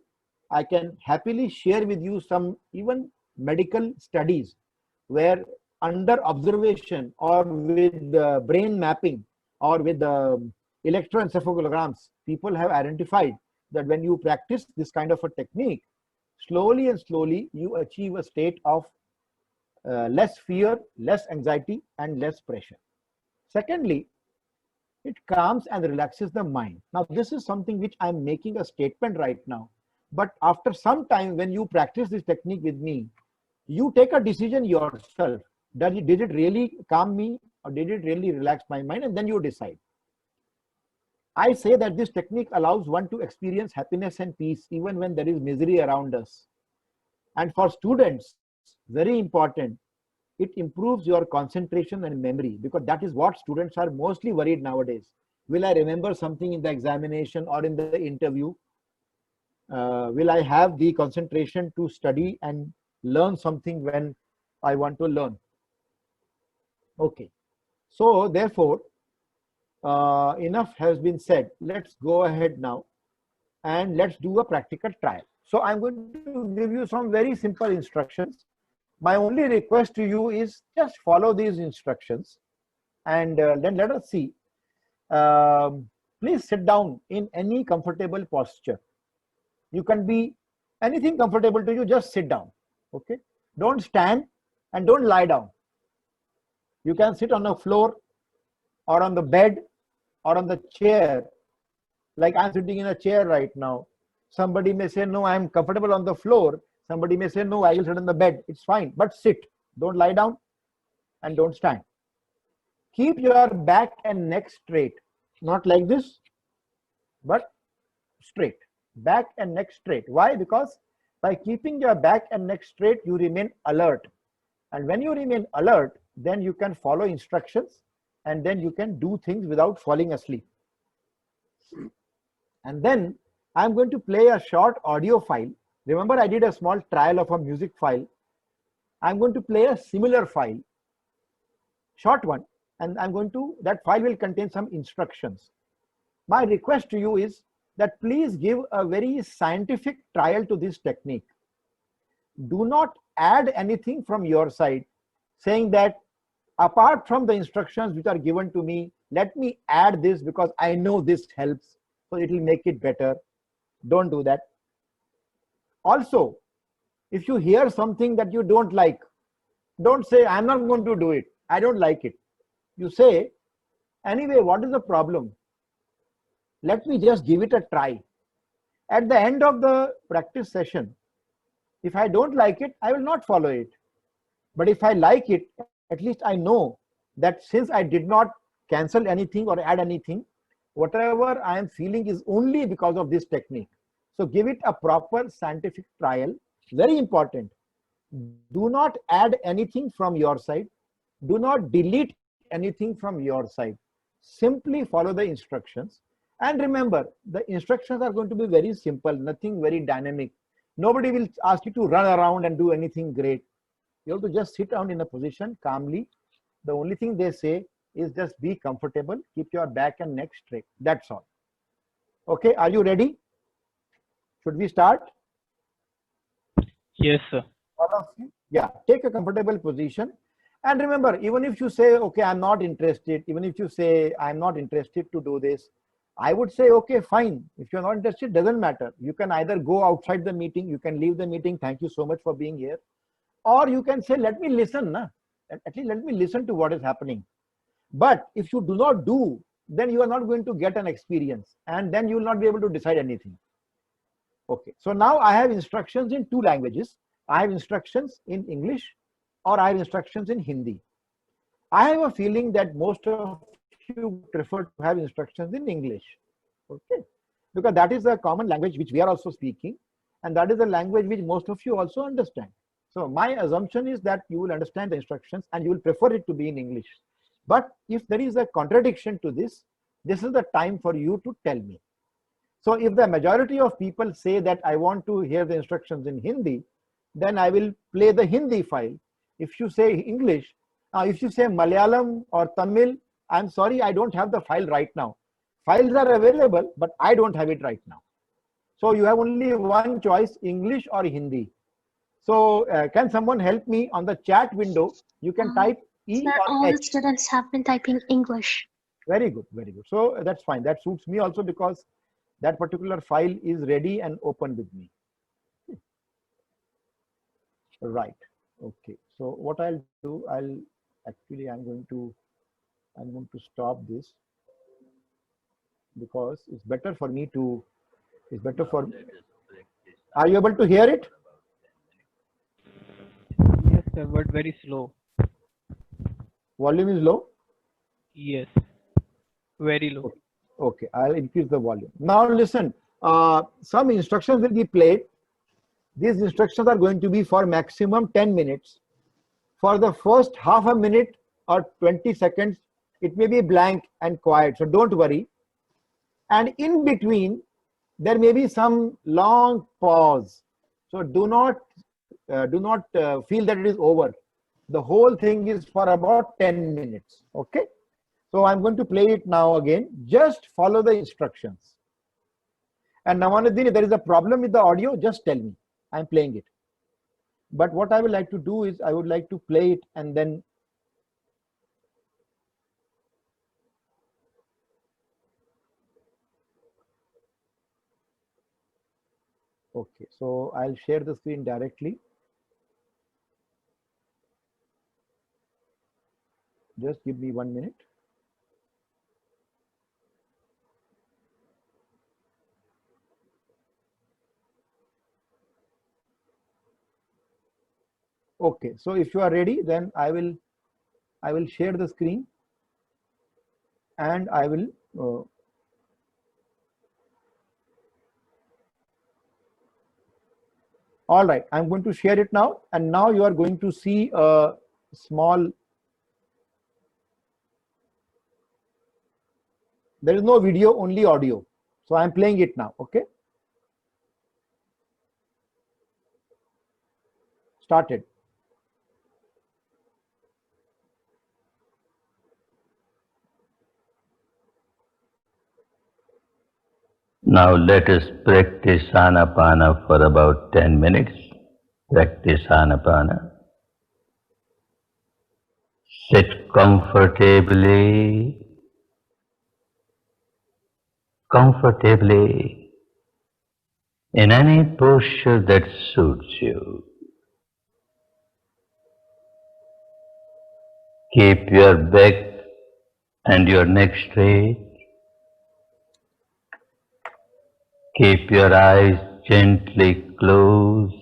I can happily share with you some even medical studies where under observation or with brain mapping or with electroencephalograms, people have identified that when you practice this kind of a technique, slowly and slowly you achieve a state of less fear, less anxiety, and less pressure. Secondly, it calms and relaxes the mind. Now, this is something which I'm making a statement right now. But after some time, when you practice this technique with me, you take a decision yourself. Did it really calm me or did it really relax my mind? And then you decide. I say that this technique allows one to experience happiness and peace even when there is misery around us. And for students, very important, it improves your concentration and memory, because that is what students are mostly worried nowadays. Will I remember something in the examination or in the interview? Will I have the concentration to study and learn something when I want to learn? Okay, so therefore, enough has been said. Let's go ahead now and let's do a practical trial. So I'm going to give you some very simple instructions. My only request to you is just follow these instructions and then let us see. Please sit down in any comfortable posture. You can be anything comfortable to you, just sit down. Okay, don't stand and don't lie down. You can sit on the floor or on the bed or on the chair. Like I'm sitting in a chair right now. Somebody may say, no, I'm comfortable on the floor. Somebody may say, no, I will sit on the bed. It's fine, but sit. Don't lie down and don't stand. Keep your back and neck straight. Not like this, but straight. Back and neck straight. Why? Because by keeping your back and neck straight, you remain alert. And when you remain alert, then you can follow instructions and then you can do things without falling asleep. And then I'm going to play a short audio file. Remember, I did a small trial of a music file. I'm going to play a similar file, short one, and that file will contain some instructions. My request to you is that please give a very scientific trial to this technique. Do not add anything from your side, saying that apart from the instructions which are given to me, let me add this because I know this helps, so it will make it better. Don't do that. Also, if you hear something that you don't like, don't say, I'm not going to do it. I don't like it. You say, anyway, what is the problem? Let me just give it a try. At the end of the practice session, if I don't like it, I will not follow it. But if I like it, at least I know that since I did not cancel anything or add anything, whatever I am feeling is only because of this technique. So give it a proper scientific trial. Very important. Do not add anything from your side. Do not delete anything from your side. Simply follow the instructions. And remember, the instructions are going to be very simple, nothing very dynamic. Nobody will ask you to run around and do anything great. You have to just sit down in a position calmly. The only thing they say is just be comfortable, keep your back and neck straight. That's all. Okay, are you ready? Should we start?
Yes, sir.
All of you? Yeah, take a comfortable position. And remember, even if you say, okay, I'm not interested, even if you say, I'm not interested to do this, I would say, okay, fine. If you're not interested, doesn't matter. You can either go outside the meeting, you can leave the meeting. Thank you so much for being here. Or you can say, let me listen. Nah? At least let me listen to what is happening. But if you do not do, then you are not going to get an experience. And then you will not be able to decide anything. Okay, so now I have instructions in two languages. I have instructions in English or I have instructions in Hindi. I have a feeling that most of you prefer to have instructions in English. Okay, because that is a common language which we are also speaking, and that is a language which most of you also understand. So my assumption is that you will understand the instructions and you will prefer it to be in English. But if there is a contradiction to this, this is the time for you to tell me. So if the majority of people say that I want to hear the instructions in Hindi, then I will play the Hindi file. If you say English, if you say Malayalam or Tamil, I'm sorry, I don't have the file right now. Files are available, but I don't have it right now. So you have only one choice, English or Hindi. So can someone help me on the chat window? You can type E
Sir,
or
all
H.
the students have been typing English.
Very good, very good. So that's fine. That suits me also because that particular file is ready and open with me. Right. Okay. So what I'll do, I'm going to stop this because it's better for me to. It's better for. Are you able to hear it?
Yes, sir, but very slow.
Volume is low.
Yes, very low.
Okay, I'll increase the volume. Now listen, some instructions will be played. These instructions are going to be for maximum 10 minutes. For the first half a minute or 20 seconds, it may be blank and quiet, so don't worry. And in between, there may be some long pause. So do not feel that it is over. The whole thing is for about 10 minutes, okay? So I'm going to play it now again. Just follow the instructions. And Navanuddin, if there is a problem with the audio, just tell me. I'm playing it. But what I would like to do is I would like to play it and then okay, so I'll share the screen directly. Just give me 1 minute. Okay, so if you are ready, then I will share the screen and I will all right, I'm going to share it now, and now you are going to see a small. There is no video, only audio. So I'm playing it now, okay? Started.
Now let us practice Anapana for about 10 minutes. Practice Anapana. Sit comfortably. In any posture that suits you. Keep your back and your neck straight. Keep your eyes gently closed.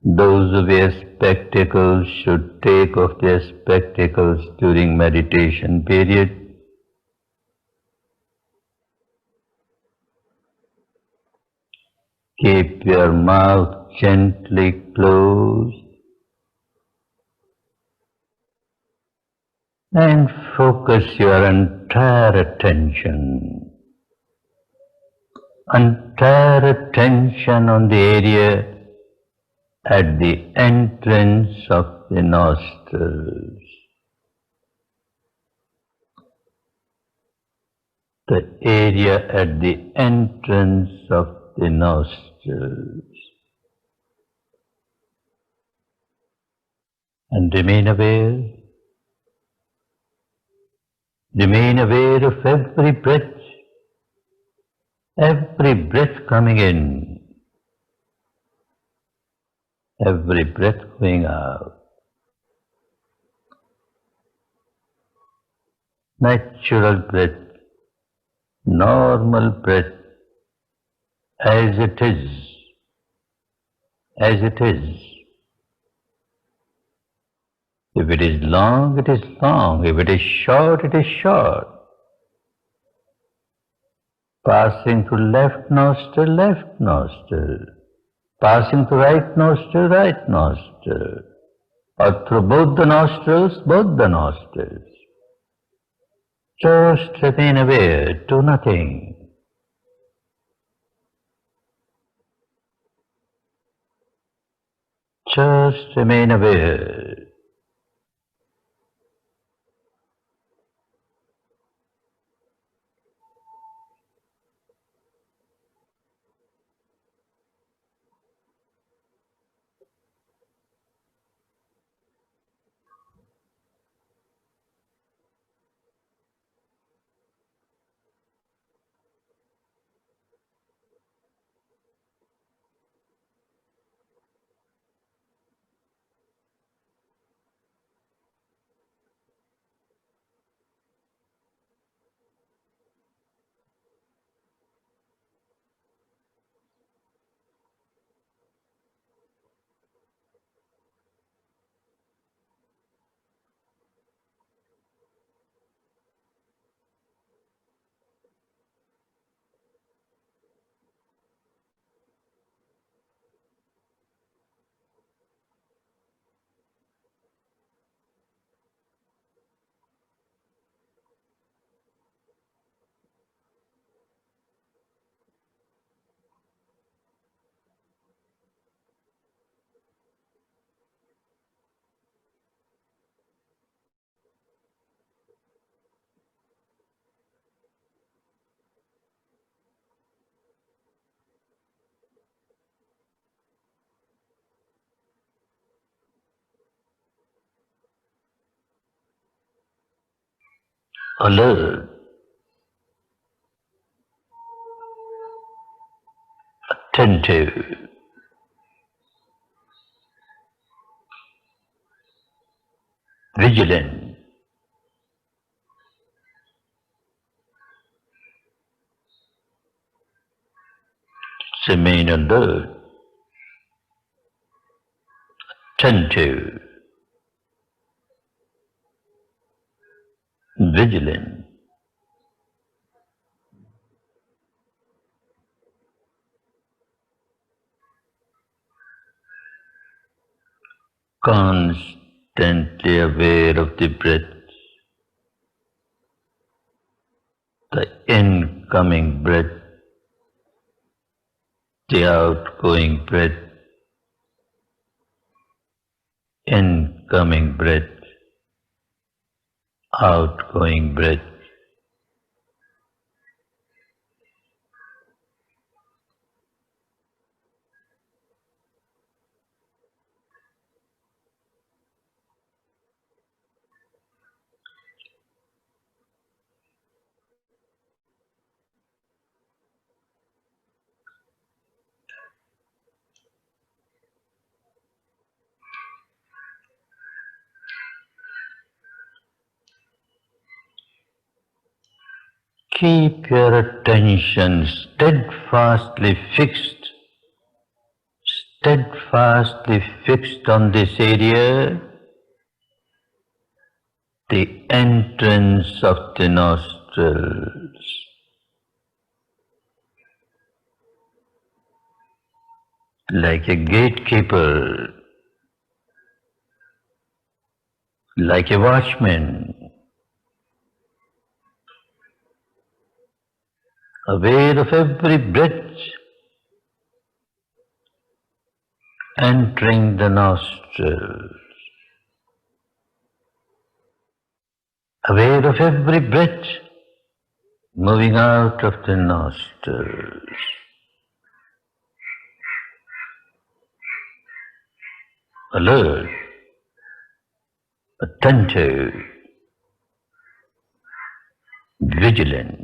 Those who wear spectacles should take off their spectacles during meditation period. Keep your mouth gently closed and focus your entire attention on the area at the entrance of the nostrils. The area at the entrance of the nostrils. And remain aware of every breath coming in, every breath going out. Natural breath, normal breath, as it is. If it is long, it is long. If it is short, it is short. Passing through left nostril. Passing through right nostril. or through both the nostrils, both the nostrils. Just remain aware to nothing. Just remain aware. Alert, attentive, vigilant, remain alert, attentive, vigilant. Constantly aware of the breath, the incoming breath, the outgoing breath, incoming breath, outgoing breath. Keep your attention steadfastly fixed on this area, the entrance of the nostrils. Like a gatekeeper, like a watchman, aware of every breath entering the nostrils, aware of every breath moving out of the nostrils. Alert, attentive, vigilant.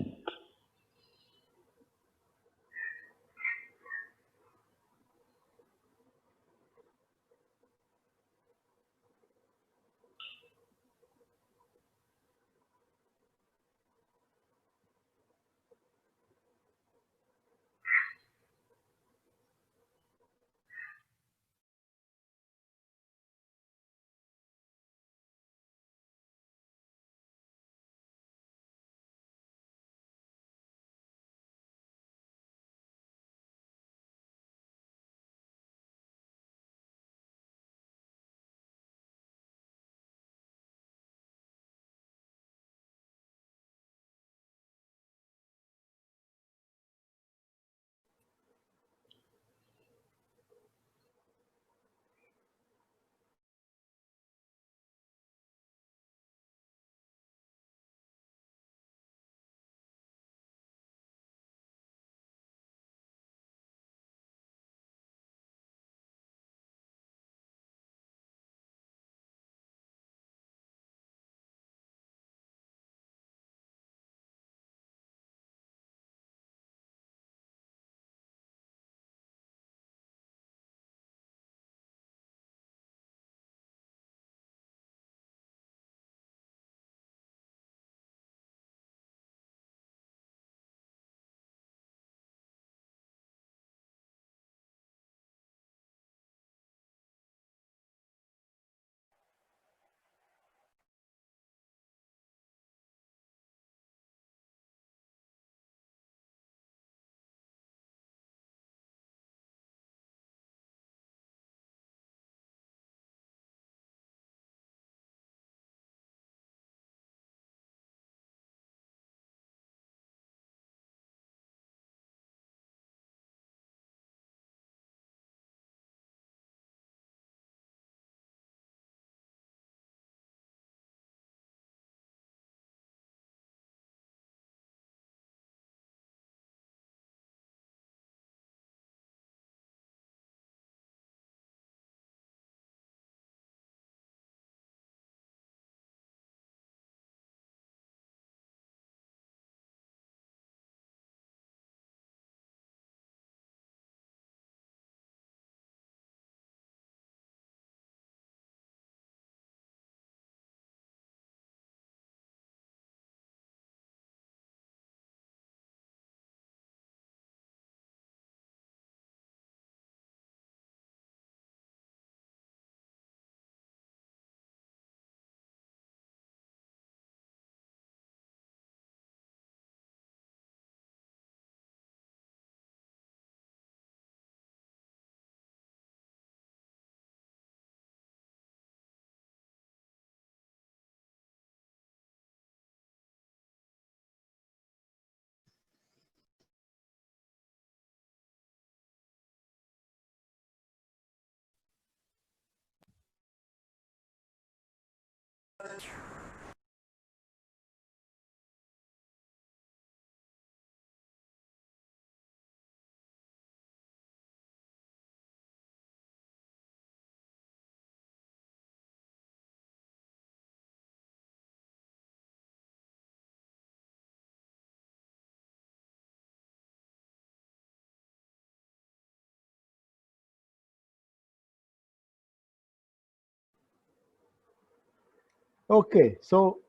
Okay, so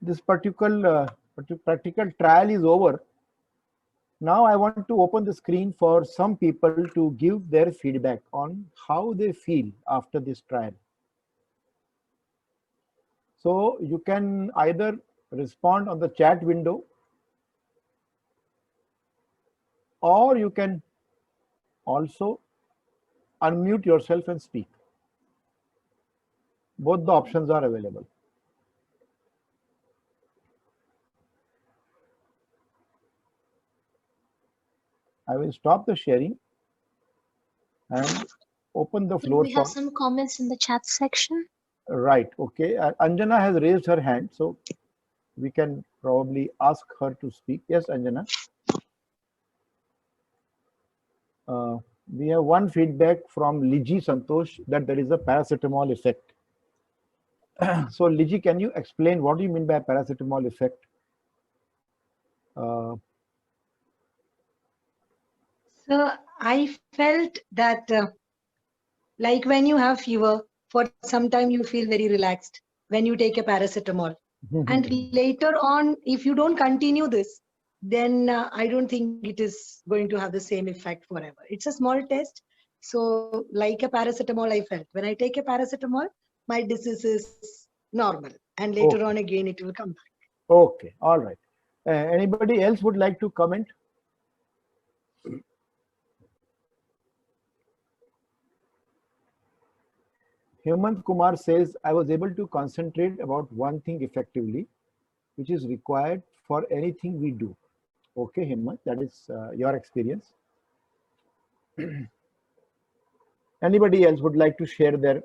this practical trial is over. Now I want to open the screen for some people to give their feedback on how they feel after this trial. So you can either respond on the chat window, or you can also unmute yourself and speak. Both the options are available. I will stop the sharing and open the floor
We have
for.
some comments in the chat section.
Right, okay. Anjana has raised her hand, so we can probably ask her to speak. Yes, Anjana. We have one feedback from Liji Santosh that there is a paracetamol effect. So Liji, can you explain what do you mean by paracetamol effect?
So I felt that like when you have fever, for some time you feel very relaxed when you take a paracetamol. And later on, if you don't continue this, then I don't think it is going to have the same effect forever. It's a small test. So like a paracetamol, I felt when I take a paracetamol, my disease is normal. And later on again, it will come back.
Okay, all right. Anybody else would like to comment? Hemant Kumar says, I was able to concentrate about one thing effectively, which is required for anything we do. Okay, Hemant, that is your experience. Anybody else would like to share their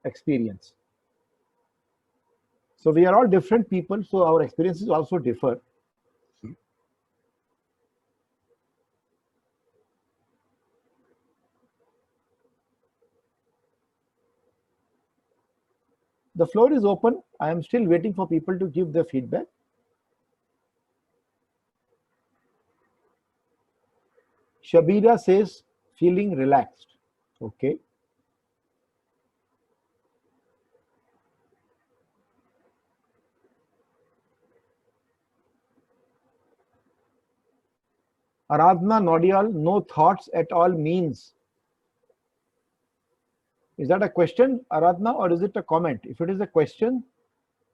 experience? So we are all different people, so our experiences also differ. The floor is open. I am still waiting for people to give their feedback. Shabira says, feeling relaxed. Okay. Aradhana Nodial, no thoughts at all means. Is that a question, Aradhana, or is it a comment? If it is a question,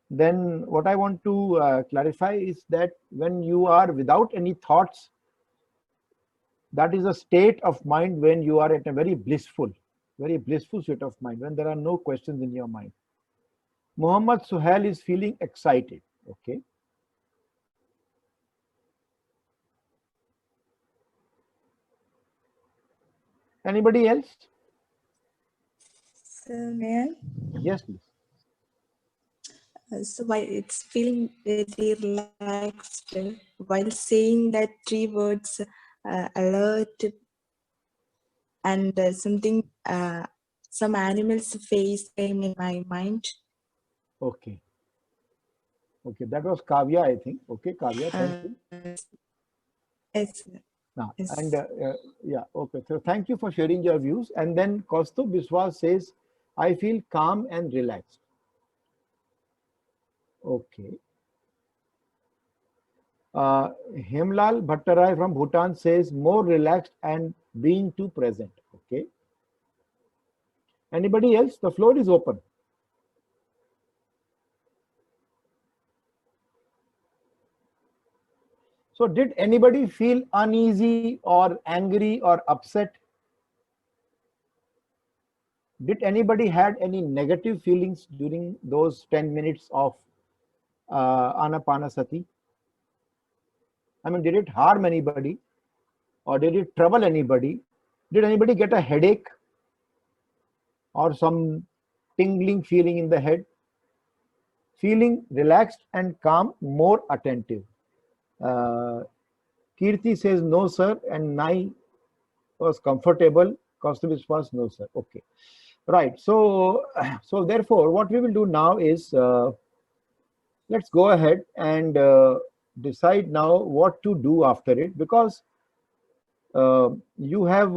then what I want to clarify is that when you are without any thoughts, that is a state of mind when you are at a very blissful state of mind, when there are no questions in your mind. Muhammad Suhail is feeling excited. Okay. Anybody else?
So, may I?
Yes, please.
So why it's feeling very relaxed while saying that three words, alert and something, some animal's face came in my mind.
Okay. Okay, that was Kavya, I think. Okay, Kavya, thank you.
Yes.
Now,
Yes.
and yeah, okay. So thank you for sharing your views. And then Kaustubh Biswas says, I feel calm and relaxed. Okay. Hemlal Bhattarai from Bhutan says, more relaxed and being too present. Okay. Anybody else? The floor is open. So did anybody feel uneasy or angry or upset? Did anybody had any negative feelings during those 10 minutes of Anapanasati? I mean, did it harm anybody or did it trouble anybody? Did anybody get a headache or some tingling feeling in the head, feeling relaxed and calm, more attentive. Kirti says no sir, and Nai was comfortable. Kaustubh was no sir. Okay, right. So therefore what we will do now is let's go ahead and decide now what to do after it, because you have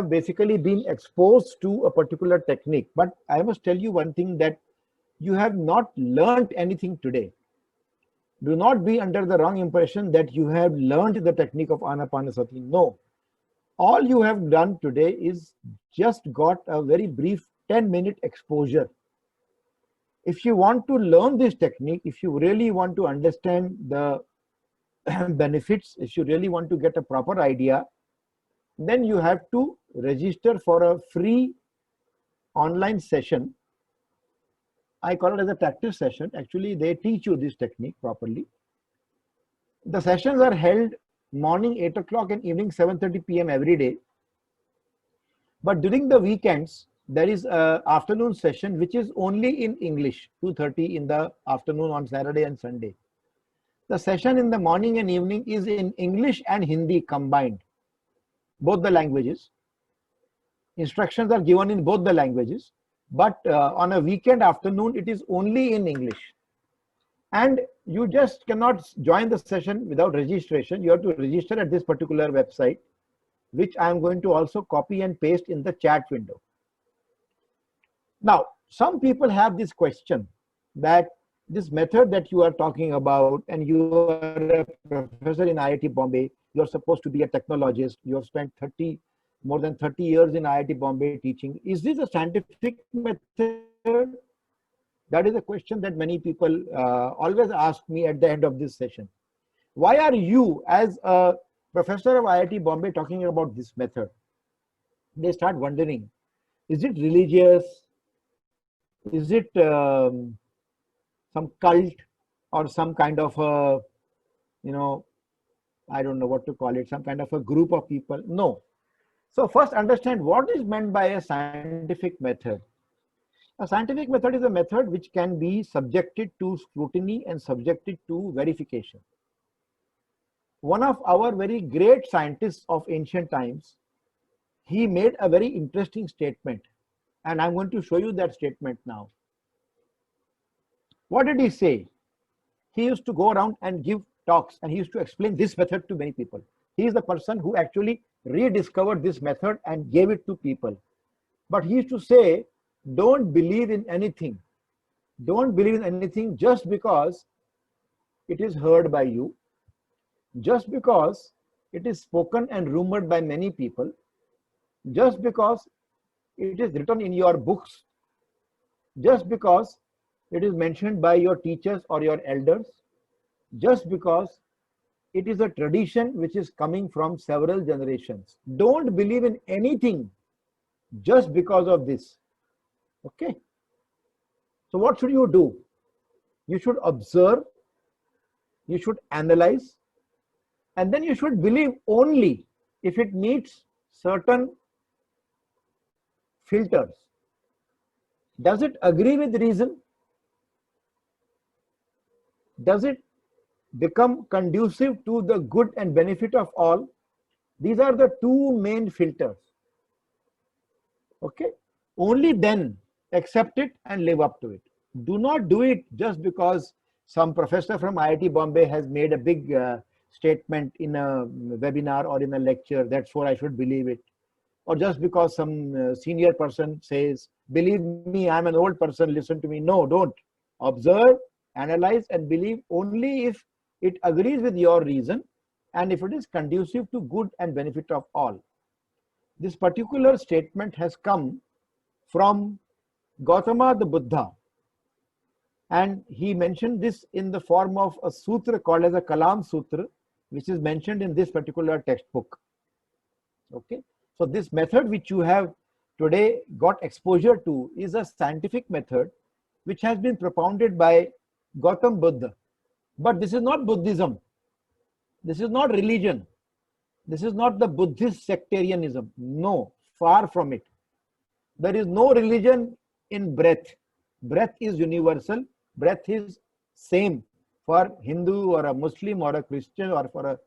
basically been exposed to a particular technique. But I must tell you one thing, that you have not learned anything today. Do not be under the wrong impression that you have learned the technique of Anapanasati. No. All you have done today is just got a very brief 10-minute exposure. If you want to learn this technique, if you really want to understand the benefits, if you really want to get a proper idea, then you have to register for a free online session. I call it as a practice session. Actually, they teach you this technique properly. The sessions are held morning 8 o'clock and evening 7:30 p.m. every day. But during the weekends, there is an afternoon session which is only in English, 2:30 in the afternoon on Saturday and Sunday. The session in the morning and evening is in English and Hindi combined, both the languages. Instructions are given in both the languages, but on a weekend afternoon, it is only in English. And you just cannot join the session without registration. You have to register at this particular website, which I am going to also copy and paste in the chat window. Now, some people have this question that this method that you are talking about, and you are a professor in IIT Bombay, you are supposed to be a technologist, you have spent more than 30 years in IIT Bombay teaching. Is this a scientific method? That is a question that many people always ask me at the end of this session. Why are you, as a professor of IIT Bombay, talking about this method? They start wondering, is it religious? Is it some cult or some kind of a, I don't know what to call it, some kind of a group of people? No. So first understand what is meant by a scientific method. A scientific method is a method which can be subjected to scrutiny and subjected to verification. One of our very great scientists of ancient times, he made a very interesting statement, and I'm going to show you that statement now. What did he say? He used to go around and give talks, and he used to explain this method to many people. He is the person who actually rediscovered this method and gave it to people. But he used to say, don't believe in anything. Don't believe in anything just because it is heard by you, just because it is spoken and rumored by many people, just because it is written in your books, just because it is mentioned by your teachers or your elders, just because it is a tradition which is coming from several generations. Don't believe in anything just because of this. Okay? So what should you do? You should observe, you should analyze, and then you should believe only if it meets certain filters. Does it agree with reason? Does it become conducive to the good and benefit of all? These are the two main filters. Okay? Only then accept it and live up to it. Do not do it just because some professor from IIT Bombay has made a big statement in a webinar or in a lecture, that's what I should believe it. Or just because some senior person says, believe me, I'm an old person, listen to me. No, don't. Observe, analyze, and believe only if it agrees with your reason and if it is conducive to good and benefit of all. This particular statement has come from Gautama the Buddha, and he mentioned this in the form of a sutra called as a Kalam Sutra, which is mentioned in this particular textbook. Okay, so this method which you have today got exposure to is a scientific method which has been propounded by Gautam Buddha. But this is not Buddhism. This is not religion. This is not the Buddhist sectarianism. No, far from it. There is no religion in breath. Breath is universal. Breath is same for Hindu or a Muslim or a Christian or for a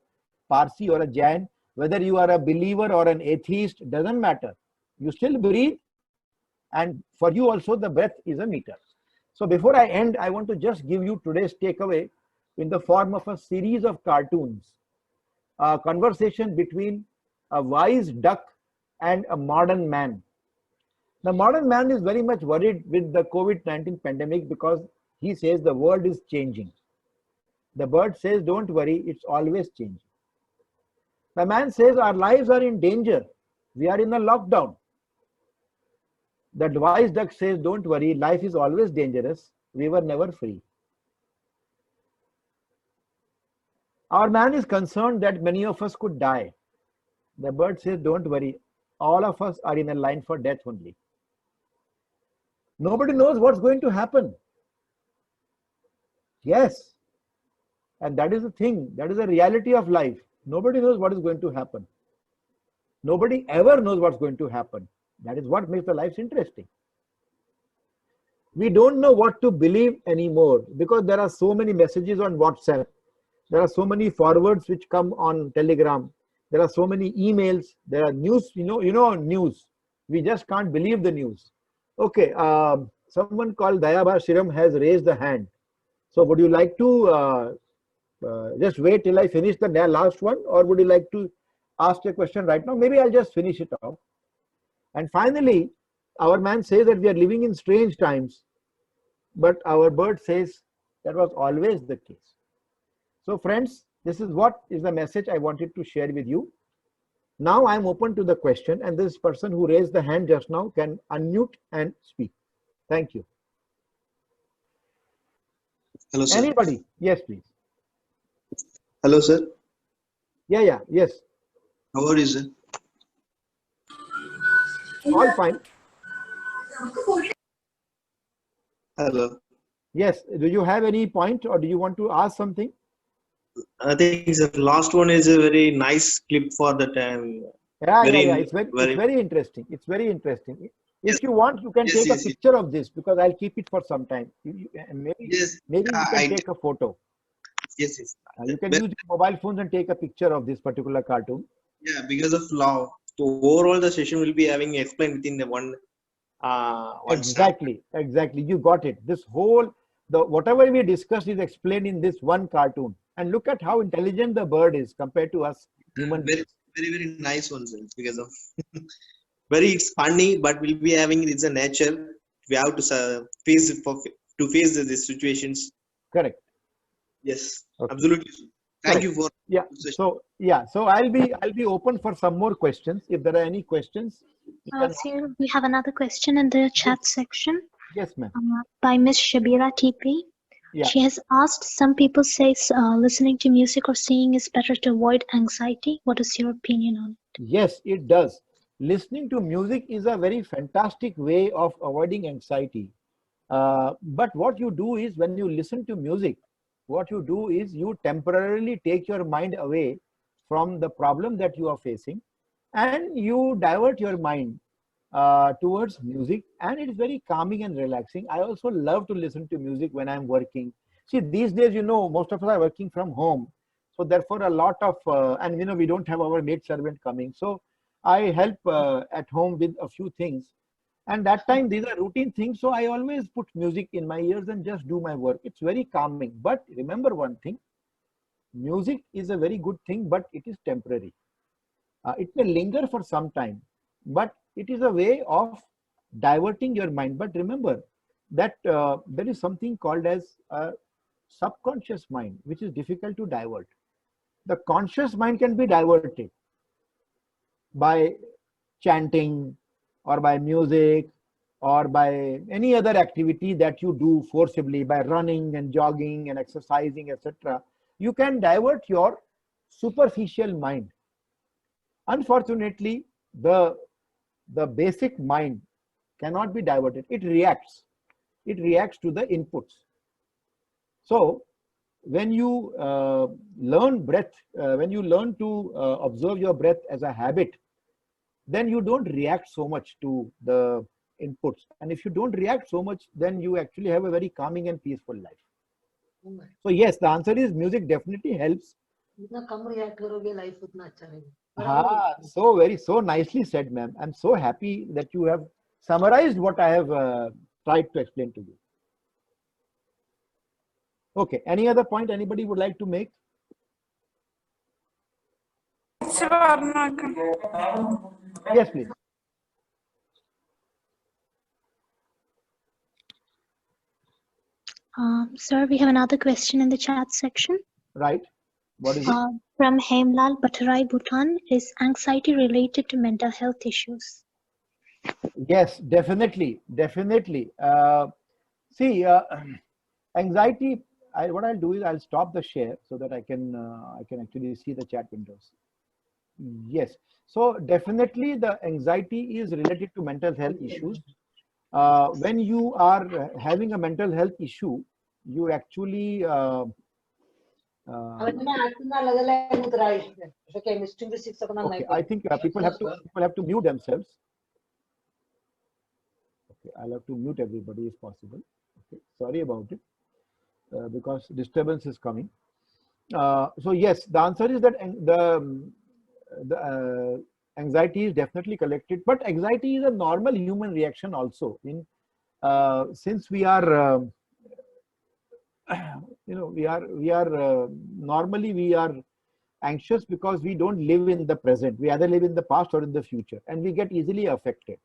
Parsi or a Jain. Whether you are a believer or an atheist, doesn't matter. You still breathe, and for you also the breath is a meter. So before I end, I want to just give you today's takeaway in the form of a series of cartoons. A conversation between a wise duck and a modern man. The modern man is very much worried with the COVID-19 pandemic because he says the world is changing. The bird says, don't worry, it's always changing. The man says our lives are in danger. We are in a lockdown. The wise duck says, don't worry, life is always dangerous. We were never free. Our man is concerned that many of us could die. The bird says, don't worry, all of us are in a line for death only. Nobody knows what's going to happen. Yes. And that is the thing. That is the reality of life. Nobody knows what is going to happen. Nobody ever knows what's going to happen. That is what makes the lives interesting. We don't know what to believe anymore because there are so many messages on WhatsApp. There are so many forwards which come on Telegram. There are so many emails. There are news, news. We just can't believe the news. Okay, someone called Dayabha Shiram has raised the hand. So would you like to just wait till I finish the last one, or would you like to ask a question right now? Maybe I'll just finish it off. And finally, our man says that we are living in strange times, but our bird says that was always the case. So friends, this is what is the message I wanted to share with you. Now I'm open to the question, and this person who raised the hand just now can unmute and speak. Thank you.
Hello, sir.
Anybody? Yes, please.
Hello, sir.
Yeah, yes.
How are you, sir?
All fine.
Hello.
Yes. Do you have any point, or do you want to ask something?
I think the last one is a very nice clip for the time.
Yeah. It's very interesting. It's very interesting. If you want, you can take a picture of this because I'll keep it for some time. Maybe you can take a photo.
Yes.
You can use your mobile phones and take a picture of this particular cartoon.
Yeah, because of law. So overall, the session will be having explained within the one. Exactly.
You got it. This whole, whatever we discussed is explained in this one cartoon. And look at how intelligent the bird is compared to us human beings.
Very nice one, sir. Because of it's funny, but we'll be having it's a nature. We have to face these situations.
Correct.
Yes, okay. Absolutely. Thank you for
So I'll be open for some more questions if there are any questions.
Sir, we have another question in the chat section.
Yes, ma'am.
By Miss Shabira TP.
Yeah.
She has asked, some people say listening to music or singing is better to avoid anxiety. What is your opinion on it?
Yes, it does. Listening to music is a very fantastic way of avoiding anxiety. But what you do is when you listen to music, what you do is you temporarily take your mind away from the problem that you are facing and you divert your mind towards music, and it is very calming and relaxing. I also love to listen to music when I'm working. See, these days, most of us are working from home. So therefore a lot of, and we don't have our maid servant coming. So I help at home with a few things. And that time, these are routine things. So I always put music in my ears and just do my work. It's very calming. But remember one thing, music is a very good thing, but it is temporary. It may linger for some time, but it is a way of diverting your mind. But remember that there is something called as a subconscious mind, which is difficult to divert. The conscious mind can be diverted by chanting, or by music, or by any other activity that you do forcibly, by running and jogging and exercising, etc. You can divert your superficial mind. Unfortunately, the basic mind cannot be diverted. It reacts to the inputs. So when you learn breath, when you learn to observe your breath as a habit, then you don't react so much to the inputs. And if you don't react so much, then you actually have a very calming and peaceful life. So yes, the answer is music definitely helps.
जितना कम react करोगे life उतना अच्छा रहेगा.
Ah, so nicely said, ma'am. I'm so happy that you have summarized what I have tried to explain to you. Okay, any other point anybody would like to make? Yes, please.
Sir, we have another question in the chat section.
Right. What is it?
From Hemlal Bhattarai, Bhutan. Is anxiety related to mental health issues?
Yes, definitely, definitely. See, anxiety. What I'll do is I'll stop the share so that I can actually see the chat windows. Yes. So definitely, the anxiety is related to mental health issues. When you are having a mental health issue, you actually okay, I think people have to mute themselves. Okay, I'll have to mute everybody if possible. Okay, sorry about it, because disturbance is coming. So yes, the answer is that the anxiety is definitely collected, but anxiety is a normal human reaction also. Since we are normally we are anxious because we don't live in the present. We either live in the past or in the future, and we get easily affected.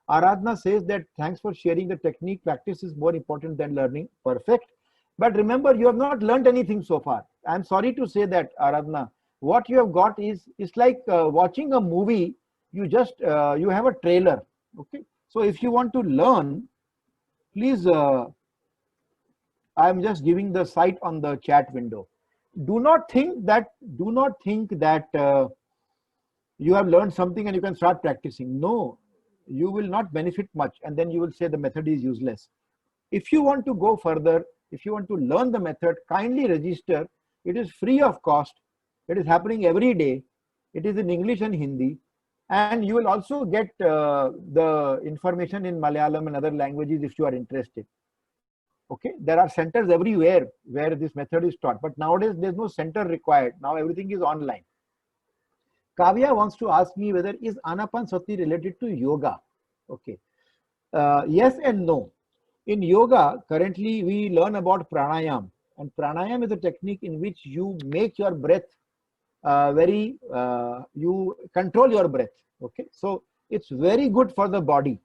Aradhana says that thanks for sharing the technique. Practice is more important than learning. Perfect. But remember, you have not learned anything so far. I'm sorry to say that, Aradhana. What you have got is, it's like watching a movie. You just you have a trailer. Okay. So if you want to learn, please. I'm just giving the site on the chat window. Do not think that you have learned something and you can start practicing. No, you will not benefit much, and then you will say the method is useless. If you want to go further, if you want to learn the method, kindly register. It is free of cost. It is happening every day. It is in English and Hindi, and you will also get the information in Malayalam and other languages if you are interested. Okay, there are centers everywhere where this method is taught, but nowadays there's no center required. Now everything is online. Kavya wants to ask me whether is Anapanasati related to yoga. Okay, yes and no. In yoga, currently we learn about pranayam, and pranayam is a technique in which you make your breath you control your breath. Okay, so it's very good for the body.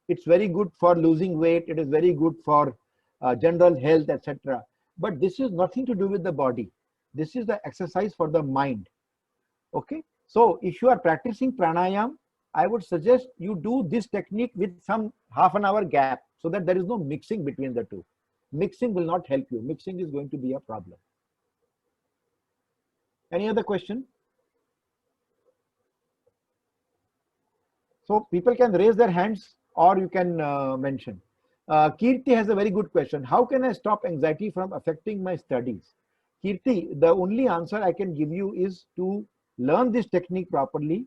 It's very good for losing weight. It is very good for general health, etc. But this is nothing to do with the body. This is the exercise for the mind. Okay, so if you are practicing pranayam, I would suggest you do this technique with some half an hour gap so that there is no mixing between the two. Mixing will not help you. Mixing is going to be a problem. Any other question? So people can raise their hands or you can mention. Kirti has a very good question. How can I stop anxiety from affecting my studies? Kirti, the only answer I can give you is to learn this technique properly,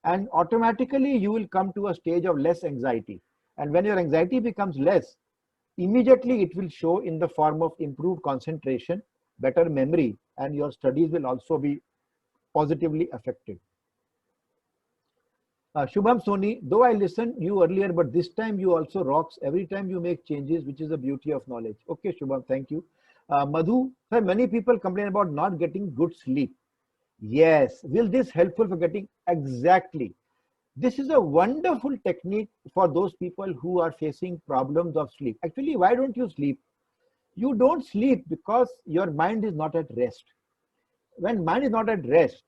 and automatically you will come to a stage of less anxiety. And when your anxiety becomes less, immediately it will show in the form of improved concentration, better memory, and your studies will also be positively affected. Shubham Soni, though I listened you earlier, but this time you also rocks. Every time you make changes, which is the beauty of knowledge. Okay, Shubham, thank you. Madhu, sir, many people complain about not getting good sleep. Yes, will this helpful for getting? Exactly. This is a wonderful technique for those people who are facing problems of sleep. Actually, why don't you sleep? You don't sleep because your mind is not at rest. When mind is not at rest,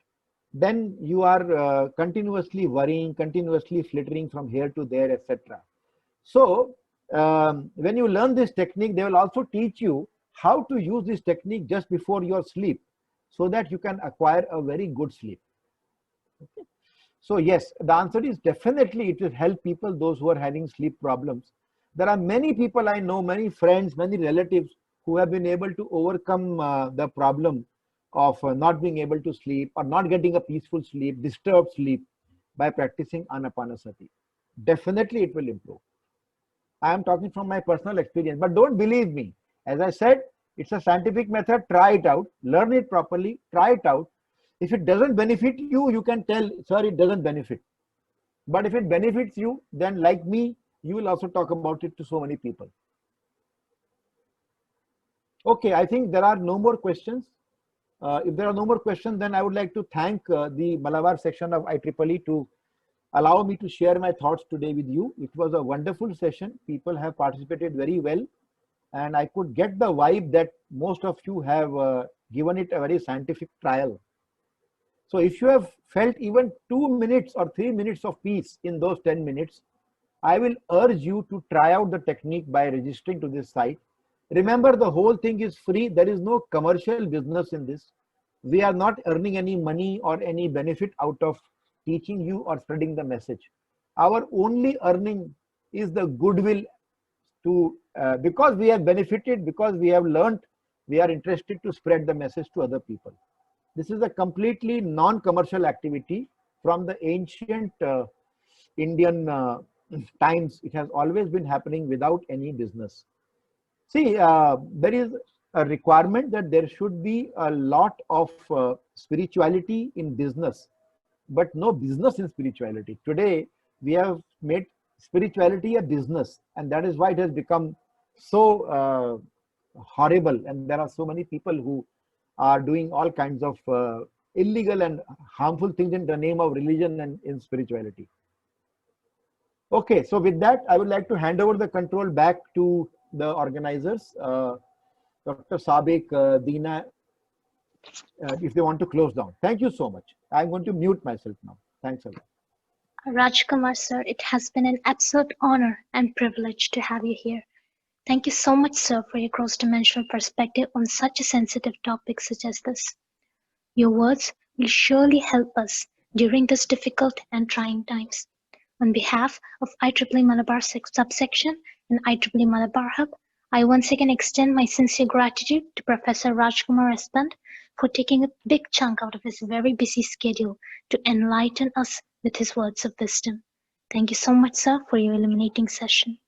then you are continuously worrying, continuously flittering from here to there, etc. So when you learn this technique, they will also teach you how to use this technique just before your sleep so that you can acquire a very good sleep. Okay. So yes, the answer is definitely it will help people, those who are having sleep problems. There are many people I know, many friends, many relatives who have been able to overcome the problem of not being able to sleep or not getting a peaceful sleep, disturbed sleep by practicing Anapanasati. Definitely it will improve. I am talking from my personal experience, but don't believe me. As I said, it's a scientific method. Try it out, learn it properly, try it out. If it doesn't benefit you, you can tell, sir, it doesn't benefit. But if it benefits you, then like me, you will also talk about it to so many people. Okay, I think there are no more questions. If there are no more questions, then I would like to thank the Malabar section of IEEE to allow me to share my thoughts today with you. It was a wonderful session. People have participated very well, and I could get the vibe that most of you have given it a very scientific trial. So if you have felt even 2 minutes or 3 minutes of peace in those 10 minutes, I will urge you to try out the technique by registering to this site. Remember, the whole thing is free. There is no commercial business in this. We are not earning any money or any benefit out of teaching you or spreading the message. Our only earning is the goodwill to, because we have benefited, because we have learned, we are interested to spread the message to other people. This is a completely non-commercial activity from the ancient Indian times. It has always been happening without any business. See, there is a requirement that there should be a lot of spirituality in business, but no business in spirituality. Today, we have made spirituality a business, and that is why it has become so horrible. And there are so many people who are doing all kinds of illegal and harmful things in the name of religion and in spirituality. Okay, so with that, I would like to hand over the control back to the organizers, Dr. Sabik, Deena, if they want to close down. Thank you so much. I'm going to mute myself now. Thanks a lot.
Rajkumar sir, it has been an absolute honor and privilege to have you here. Thank you so much, sir, for your cross-dimensional perspective on such a sensitive topic such as this. Your words will surely help us during this difficult and trying times. On behalf of IEEE Malabar subsection and IEEE Malabar Hub, I once again extend my sincere gratitude to Professor Rajkumar Espand for taking a big chunk out of his very busy schedule to enlighten us with his words of wisdom. Thank you so much, sir, for your illuminating session.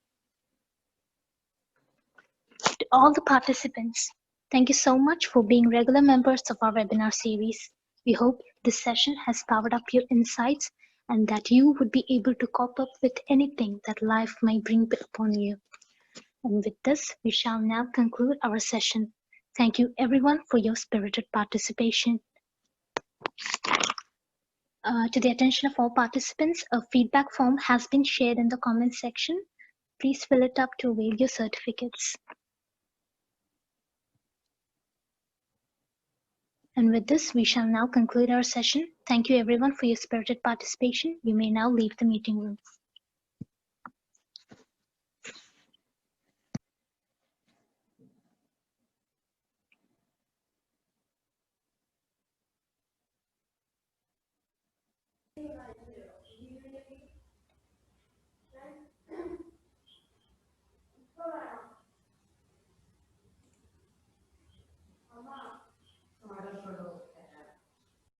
To all the participants, thank you so much for being regular members of our webinar series. We hope this session has powered up your insights and that you would be able to cope up with anything that life might bring upon you. And with this, we shall now conclude our session. Thank you everyone for your spirited participation. To the attention of all participants, a feedback form has been shared in the comment section. Please fill it up to avail your certificates. And with this, we shall now conclude our session. Thank you everyone for your spirited participation. You may now leave the meeting room.